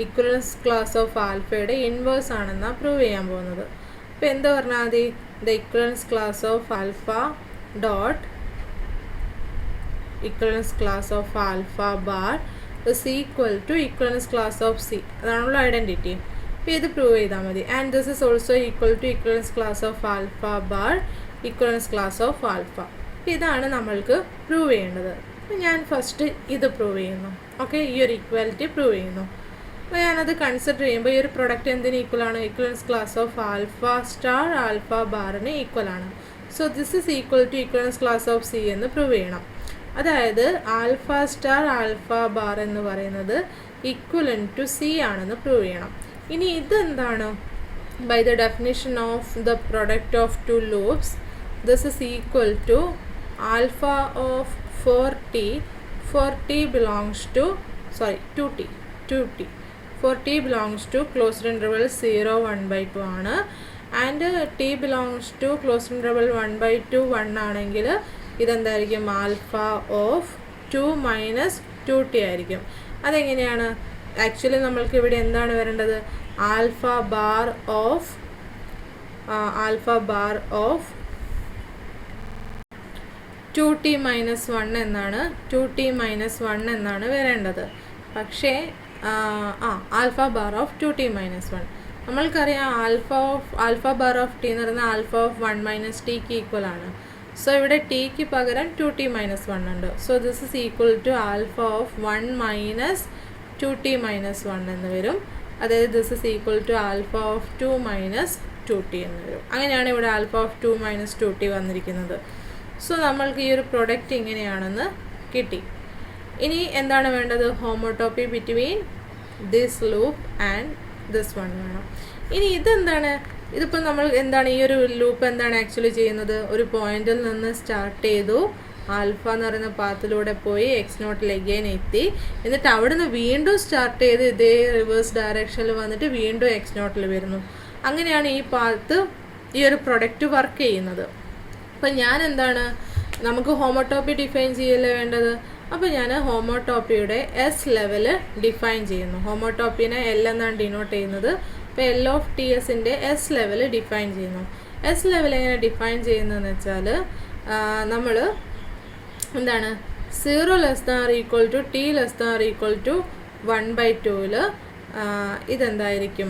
equivalence class of ആൽഫയുടെ ഇൻവേഴ്സ് ആണെന്നാണ് പ്രൂവ് ചെയ്യാൻ പോകുന്നത്. അപ്പോൾ എന്താ പറഞ്ഞാൽ മതി, the equivalence class of alpha dot equivalence class of alpha bar is equal to equivalence class of c. അതാണല്ലോ ഐഡൻറ്റിറ്റി. അപ്പോൾ ഇത് പ്രൂവ് ചെയ്താൽ മതി. And this is also equal to equivalence class of alpha bar equivalence class of alpha. ഇതാണ് നമ്മൾക്ക് പ്രൂവ് ചെയ്യേണ്ടത്. അപ്പോൾ ഞാൻ ഫസ്റ്റ് ഇത് പ്രൂവ് ചെയ്യുന്നു. ഓക്കെ, ഈ ഒരു ഇക്വാലിറ്റി പ്രൂവ് ചെയ്യുന്നു. അപ്പോൾ ഞാനത് കൺസിഡർ ചെയ്യുമ്പോൾ ഈ ഒരു പ്രൊഡക്റ്റ് എന്തിന് ഈക്വലാണ്, equivalence class of alpha star alpha ബാറിന് ഈക്വലാണ്. So this is equal to equivalence class of c എന്ന് പ്രൂവ് ചെയ്യണം. അതായത് ആൽഫ സ്റ്റാർ ആൽഫ ബാർ എന്ന് പറയുന്നത് ഈക്വലൻ്റ് ടു സി ആണെന്ന് പ്രൂവ് ചെയ്യണം. ഇനി ഇതെന്താണ്, by the definition of the product of two loops this is equal to alpha of 4t belongs to 2t for t belongs to closed interval 0 1/2 ആണ്. And t belongs to closed interval 1/2 1 ആണെങ്കിൽ ഇതെന്തായിരിക്കും, ആൽഫ ഓഫ് 2 മൈനസ് 2t ആയിരിക്കും. അതെങ്ങനെയാണ്, ആക്ച്വലി നമ്മൾക്ക് ഇവിടെ എന്താണ് വരേണ്ടത്, alpha bar of 2t minus 1 എന്നാണ്, 2t മൈനസ് 1 എന്നാണ് വരേണ്ടത്. പക്ഷേ alpha bar of 2t minus 1 നമ്മൾക്കറിയാം, ആൽഫ ബാർ ഓഫ് ടി എന്ന് പറയുന്നത് ആൽഫ ഓഫ് 1 മൈനസ് ടിക്ക് ഈക്വൽ ആണ്. സോ ഇവിടെ ടിക്ക് പകരം 2t മൈനസ് 1 ഉണ്ട്. So this is equal to alpha of 1 minus 2t minus 1 എന്ന് വരും. അതായത് this is equal to alpha of 2 minus 2t എന്ന് വരും. അങ്ങനെയാണ് ഇവിടെ ആൽഫ ഓഫ് 2 മൈനസ് 2t വന്നിരിക്കുന്നത്. സോ നമ്മൾക്ക് ഈ ഒരു പ്രൊഡക്റ്റ് ഇങ്ങനെയാണെന്ന് കിട്ടി. ഇനി എന്താണ് വേണ്ടത്? Homotopy between this loop and this one വേണം. ഇനി ഇതെന്താണ്? ഇതിപ്പോൾ നമ്മൾ എന്താണ് ഈ ഒരു ലൂപ്പ് എന്താണ് ആക്ച്വലി ചെയ്യുന്നത്? ഒരു പോയിന്റിൽ നിന്ന് സ്റ്റാർട്ട് ചെയ്തു, ആൽഫ എന്ന് പറയുന്ന പാത്തിലൂടെ പോയി x0 എത്തി, എന്നിട്ട് അവിടെ നിന്ന് വീണ്ടും സ്റ്റാർട്ട് ചെയ്ത് ഇതേ റിവേഴ്സ് ഡയറക്ഷനിൽ വന്നിട്ട് വീണ്ടും x0 വരുന്നു. അങ്ങനെയാണ് ഈ പാത്ത് ഈ ഒരു പ്രൊഡക്റ്റ് വർക്ക് ചെയ്യുന്നത്. അപ്പം ഞാൻ എന്താണ്, നമുക്ക് ഹോമോട്ടോപ്പി ഡിഫൈൻ ചെയ്യല്ലേ വേണ്ടത്. അപ്പോൾ ഞാൻ ഹോമോട്ടോപ്പിയുടെ എസ് ലെവല് ഡിഫൈൻ ചെയ്യുന്നു. ഹോമോട്ടോപ്പിനെ എൽ എന്നാണ് ഡിനോട്ട് ചെയ്യുന്നത്. അപ്പോൾ എൽ ഓഫ് ടി എസിൻ്റെ എസ് ലെവല് ഡിഫൈൻ ചെയ്യുന്നു. എസ് ലെവൽ എങ്ങനെ ഡിഫൈൻ ചെയ്യുന്നതെന്ന് വെച്ചാൽ നമ്മൾ എന്താണ് 0 ≤ t ≤ 1/2 ഇതെന്തായിരിക്കും?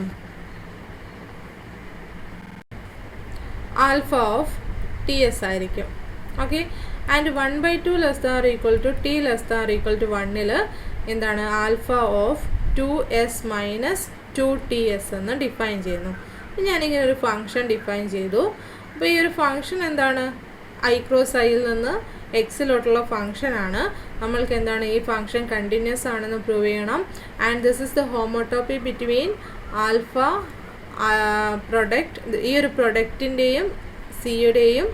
ആൽഫ ഓഫ് ടി എസ് ആയിരിക്കും. ഓക്കെ. ആൻഡ് 1/2 ≤ t ≤ 1 എന്താണ്? ആൽഫ ഓഫ് 2s - 2ts എന്ന് ഡിഫൈൻ ചെയ്യുന്നു. ഞാനിങ്ങനെ ഒരു ഫംഗ്ഷൻ ഡിഫൈൻ ചെയ്തു. അപ്പോൾ ഈ ഒരു ഫംഗ്ഷൻ എന്താണ്? ഐ ക്രോസ് ഐയിൽ നിന്ന് എക്സിലോട്ടുള്ള ഫംഗ്ഷനാണ്. നമ്മൾക്ക് എന്താണ് ഈ ഫംഗ്ഷൻ കണ്ടിന്യൂസ് ആണെന്ന് പ്രൂവ് ചെയ്യണം. And this is the homotopy between alpha product, ഈ ഒരു പ്രൊഡക്റ്റിൻ്റെയും സിയുടെയും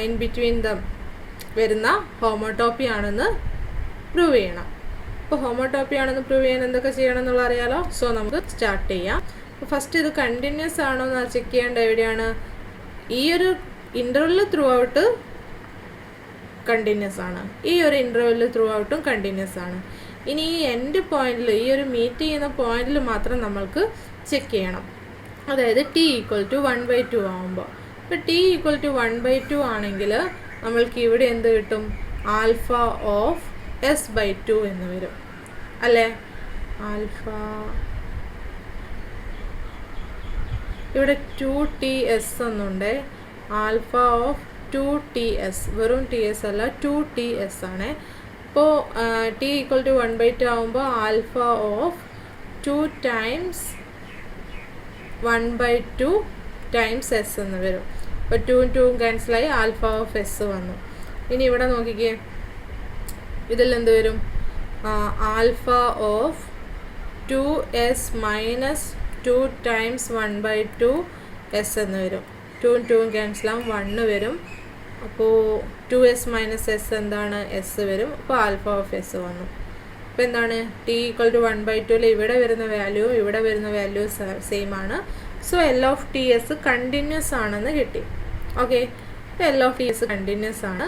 ഇൻ ബിറ്റ്വീൻ ദ വരുന്ന ഹോമോട്ടോപ്പി ആണെന്ന് പ്രൂവ് ചെയ്യണം. അപ്പോൾ ഹോമോട്ടോപ്പി ആണെന്ന് പ്രൂവ് ചെയ്യാൻ എന്തൊക്കെ ചെയ്യണം എന്നുള്ളത് അറിയാലോ. സോ നമുക്ക് സ്റ്റാർട്ട് ചെയ്യാം. ഫസ്റ്റ് ഇത് കണ്ടിന്യൂസ് ആണോ എന്ന് ചെക്ക് ചെയ്യേണ്ട എവിടെയാണ്? ഈ ഒരു ഇൻ്റർവെല്ലിൽ ത്രൂ ഔട്ട് കണ്ടിന്യൂസ് ആണ്. ഈ ഒരു ഇൻ്റർവെല്ലിൽ ത്രൂ ഔട്ടും കണ്ടിന്യൂസ് ആണ്. ഇനി ഈ എൻഡ് പോയിന്റിൽ, ഈ ഒരു മീറ്റ് ചെയ്യുന്ന പോയിന്റിൽ മാത്രം നമ്മൾക്ക് ചെക്ക് ചെയ്യണം. അതായത് t = 1/2 ആകുമ്പോൾ. ഇപ്പോൾ t = 1/2 ആണെങ്കിൽ നമ്മൾക്ക് ഇവിടെ എന്ത് കിട്ടും? ആൽഫ ഓഫ് s/2 എന്ന് വരും അല്ലേ? ആൽഫ ഇവിടെ 2ts എന്നുണ്ട്. ആൽഫ ഓഫ് 2ts, വെറും ts അല്ല, 2ts ആണ്. അപ്പോൾ t = 1/2 ആകുമ്പോൾ ആൽഫ ഓഫ് 2 × 1/2 × s എന്ന് വരും. അപ്പോൾ 2 ക്യാൻസലായി ആൽഫ ഓഫ് s വന്നു. ഇനി ഇവിടെ നോക്കിക്കേ, ഇതിൽ എന്ത് വരും? ആൽഫ ഓഫ് 2s - 2 × 1/2 s എന്ന് വരും. 2 ക്യാൻസലാവും, 1 വരും. അപ്പോൾ 2s - s എന്താണ്? s വരും. അപ്പോൾ ആൽഫ ഓഫ് s വന്നു. അപ്പോൾ എന്താണ്? t = 1/2 ഇവിടെ വരുന്ന വാല്യൂ ഇവിടെ വരുന്ന വാല്യൂ സെയിം ആണ്. So L of t S continuous ആണെന്ന് കിട്ടി. ഓക്കെ. അപ്പോൾ l of t S continuous ആണ്.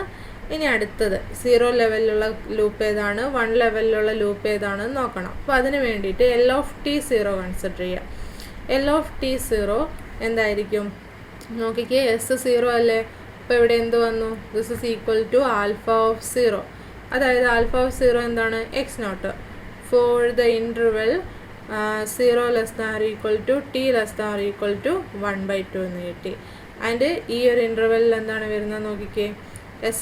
ഇനി അടുത്തത് 0 ലെവലിലുള്ള ലൂപ്പ് ഏതാണ്, 1 ലെവലിലുള്ള ലൂപ്പ് ഏതാണെന്ന് നോക്കണം. അപ്പോൾ അതിന് വേണ്ടിയിട്ട് എൽ ഓഫ് ടി 0 കൺസിഡർ ചെയ്യാം. എൽ ഓഫ് ടി 0 എന്തായിരിക്കും? നോക്കിക്കേ, എസ് 0 അല്ലേ? അപ്പോൾ ഇവിടെ എന്ത് വന്നു? This is equal to alpha of 0. അതായത് ആൽഫ ഓഫ് 0 എന്താണ്? x0 for the interval 0 ≤ t ≤ 1/2 എന്ന് കിട്ടി. ആൻഡ് ഈ ഒരു ഇൻ്റർവെല്ലിൽ എന്താണ് വരുന്നത് നോക്കിക്കേ, s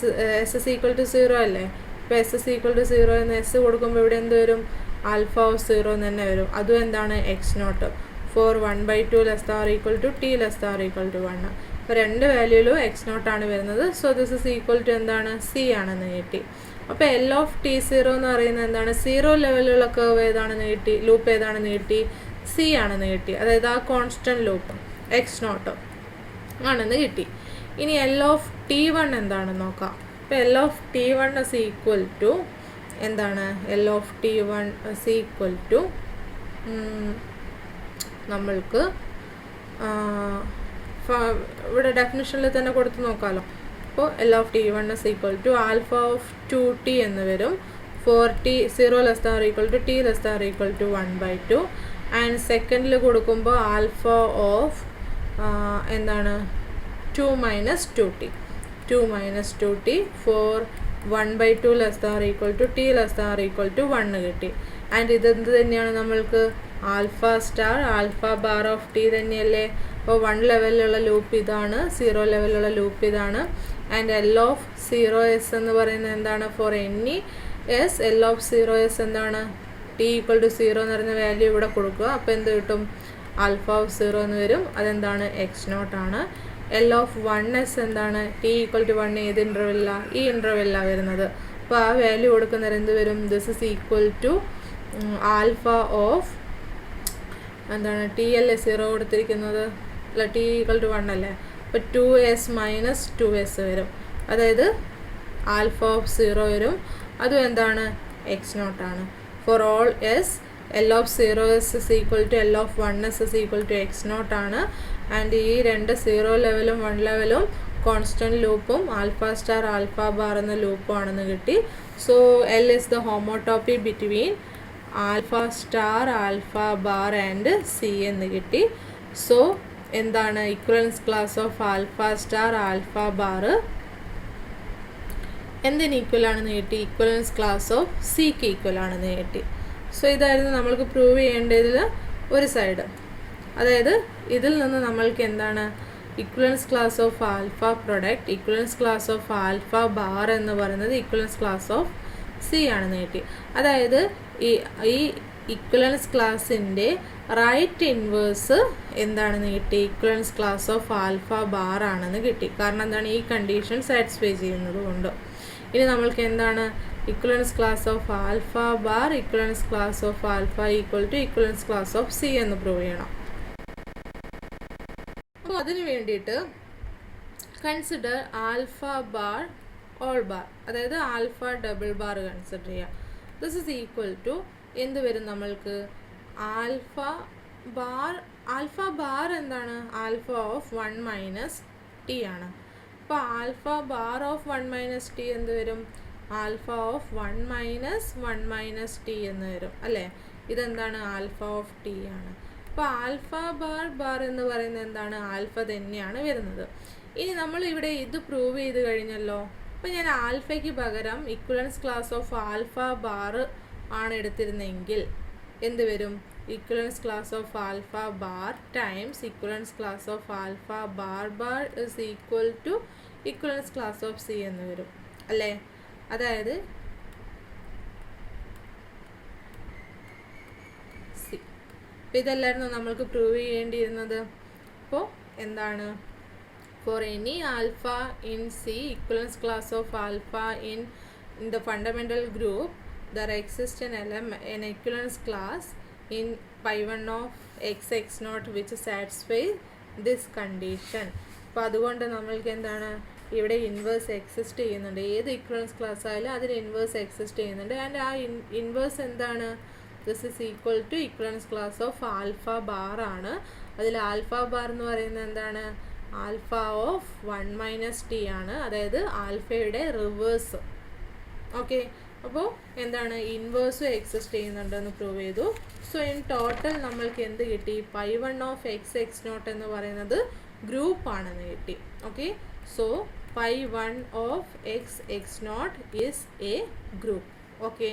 = 0 അല്ലേ? അപ്പോൾ s = 0 എന്ന് s കൊടുക്കുമ്പോൾ ഇവിടെ എന്ത് വരും? ആൽഫ ഓഫ് 0 എന്ന് തന്നെ വരും. അതും എന്താണ്? x0 four 1/2 ≤ t ≤ 1. അപ്പോൾ രണ്ട് വാല്യൂയിലും x0 ആണ് വരുന്നത്. So this is equal to എന്താണ്? c ആണെന്ന് കിട്ടി. അപ്പോൾ എൽ ഓഫ് ടി 0 എന്ന് പറയുന്നത് എന്താണ്? 0 ലെവലിലുള്ള കർവ് ഏതാണെന്ന് കിട്ടി, ലൂപ്പ് ഏതാണെന്ന് കിട്ടി? c ആണെന്ന് കിട്ടി. അതായത് ആ കോൺസ്റ്റൻറ്റ് ലൂപ്പ് x0 ആണെന്ന് കിട്ടി. ഇനി എൽ ഓഫ് t1 എന്താണെന്ന് നോക്കാം. അപ്പോൾ l of t1 is equal to എന്താണ്? L of t1 is equal to നമ്മൾക്ക് ഇവിടെ ഡെഫിനിഷനിൽ തന്നെ കൊടുത്ത് നോക്കാമല്ലോ. അപ്പോൾ l of t1 is equal to alpha of 2t എന്ന് വരും. Four t 0 ≤ t ≤ 1/2. ആൻഡ് സെക്കൻഡിൽ കൊടുക്കുമ്പോൾ ആൽഫ ഓഫ് എന്താണ്? 2 - 2t 2 - 2t ഫോർ 1/2 ≤ t ≤ 1 കിട്ടി. ആൻഡ് ഇതെന്ത് തന്നെയാണ് നമ്മൾക്ക്? Alpha star alpha bar of T തന്നെയല്ലേ? അപ്പോൾ 1 ലെവലിലുള്ള ലൂപ്പ് ഇതാണ്, 0 ലെവലിലുള്ള ലൂപ്പ് ഇതാണ്. ആൻഡ് എൽ ഓഫ് 0s എന്ന് പറയുന്നത് എന്താണ്? For any S L of 0s എന്താണ്? t = 0 എന്ന് പറയുന്ന വാല്യൂ ഇവിടെ കൊടുക്കുക. അപ്പോൾ എന്ത് കിട്ടും? ആൽഫ ഓഫ് 0 എന്ന് വരും. അതെന്താണ്? x0 ആണ്. L of 1s എന്താണ്? t ഈക്വൽ ടു 1 ഏത് ഇൻ്റർവെല്ലാണ്? ഈ ഇൻ്റർവെല്ലാണ് വരുന്നത്. അപ്പോൾ ആ വാല്യൂ കൊടുക്കുന്നേരം എന്ത് വരും? This is equal to alpha of എന്താണ്? ടി അല്ലേ 0 കൊടുത്തിരിക്കുന്നത്, അല്ല ടി ഈക്വൽ ടു 1 അല്ലേ. അപ്പോൾ 2s മൈനസ് 2s വരും. അതായത് ആൽഫ ഓഫ് 0 വരും. അതും എന്താണ്? x0 ആണ്. For all S L of 0s is equal to L of 1s is equal to x0 ആണ്. ആൻഡ് ഈ രണ്ട് 0 ലെവലും 1 ലെവലും കോൺസ്റ്റൻറ്റ് ലൂപ്പും ആൽഫ സ്റ്റാർ ആൽഫ ബാർ എന്ന ലൂപ്പും ആണെന്ന് കിട്ടി. So L is the homotopy between alpha star alpha bar and C എന്ന് കിട്ടി. സോ എന്താണ്? Equivalence class of alpha star alpha bar എന്തിന് ഈക്വൽ ആണെന്ന് കിട്ടി? ഇക്വലൻസ് ക്ലാസ് ഓഫ് സിക്ക് ഈക്വൽ ആണെന്ന് കിട്ടി. സോ ഇതായിരുന്നു നമ്മൾക്ക് പ്രൂവ് ചെയ്യേണ്ടതിൽ ഒരു സൈഡ്. അതായത് ഇതിൽ നിന്ന് നമ്മൾക്ക് എന്താണ്? Equivalence class of alpha product, ഇക്വലൻസ് class of alpha bar എന്ന് പറയുന്നത് ഇക്വലൻസ് ക്ലാസ് ഓഫ് സി ആണെന്ന് കിട്ടി. അതായത് ഈ ഇക്വലൻസ് ക്ലാസ്സിൻ്റെ റൈറ്റ് ഇൻവേഴ്സ് എന്താണെന്ന് കിട്ടി? ഇക്വലൻസ് ക്ലാസ് ഓഫ് ആൽഫ ബാർ ആണെന്ന് കിട്ടി. കാരണം എന്താണ്? ഈ കണ്ടീഷൻ സാറ്റിസ്ഫൈ ചെയ്യുന്നത് കൊണ്ട്. ഇനി നമ്മൾക്ക് എന്താണ്? Equivalence class of alpha bar equivalence class of alpha equal to equivalence class of c എന്ന് പ്രൂവ് ചെയ്യണം. അപ്പോൾ അതിന് വേണ്ടിയിട്ട് consider alpha bar all bar, അതായത് ആൽഫ ഡബിൾ ബാർ കൺസിഡർ ചെയ്യാം. ദിസ് ഇസ് ഈക്വൽ ടു എന്ത് വരും നമ്മൾക്ക്? ആൽഫ ബാർ എന്താണ്? ആൽഫ ഓഫ് 1 മൈനസ് ടി ആണ്. അപ്പോൾ alpha bar of 1 minus t എന്ത് വരും? ആൽഫ ഓഫ് 1 മൈനസ് ടി എന്ന് വരും അല്ലേ. ഇതെന്താണ്? ആൽഫ ഓഫ് ടി ആണ്. അപ്പോൾ ആൽഫ ബാർ എന്ന് പറയുന്നത് എന്താണ്? ആൽഫ തന്നെയാണ് വരുന്നത്. ഇനി നമ്മൾ ഇവിടെ ഇത് പ്രൂവ് ചെയ്ത് കഴിഞ്ഞല്ലോ. അപ്പോൾ ഞാൻ ആൽഫയ്ക്ക് പകരം equivalence class of alpha bar ആണ് എടുത്തിരുന്നെങ്കിൽ എന്ത് വരും? Equivalence class of alpha bar times equivalence class of alpha bar is equal to equivalence class of c എന്ന് വരും അല്ലേ. അതായത് സി. അപ്പോൾ ഇതല്ലായിരുന്നു നമ്മൾക്ക് പ്രൂവ് ചെയ്യേണ്ടിയിരുന്നത്. അപ്പോൾ എന്താണ്? For any alpha in C ഇക്വലൻസ് class of alpha in the fundamental group there exists an equivalence class in pi1 of x0 which satisfies this condition. അപ്പോൾ അതുകൊണ്ട് നമ്മൾക്ക് എന്താണ്? ഇവിടെ ഇൻവേഴ്സ് എക്സിസ്റ്റ് ചെയ്യുന്നുണ്ട്. ഏത് ഇക്വലൻസ് ക്ലാസ് ആയാലും അതിന് ഇൻവേഴ്സ് എക്സിസ്റ്റ് ചെയ്യുന്നുണ്ട്. ആൻഡ് ആ ഇൻവേഴ്സ് എന്താണ്? This is equal to equivalence class of alpha bar ആണ്. അതിൽ ആൽഫ ബാർ എന്ന് പറയുന്നത് എന്താണ്? ആൽഫ ഓഫ് 1 മൈനസ് ടി ആണ്. അതായത് ആൽഫയുടെ റിവേഴ്സ്. ഓക്കെ. അപ്പോൾ എന്താണ്? ഇൻവേഴ്സും എക്സിസ്റ്റ് ചെയ്യുന്നുണ്ടെന്ന് പ്രൂവ് ചെയ്തു. സോ ഇൻ ടോട്ടൽ നമ്മൾക്ക് എന്ത് കിട്ടി? pi1 ഓഫ് x0 എന്ന് പറയുന്നത് ഗ്രൂപ്പാണെന്ന് കിട്ടി. Okay. So pi1 of x0 is A group. Okay.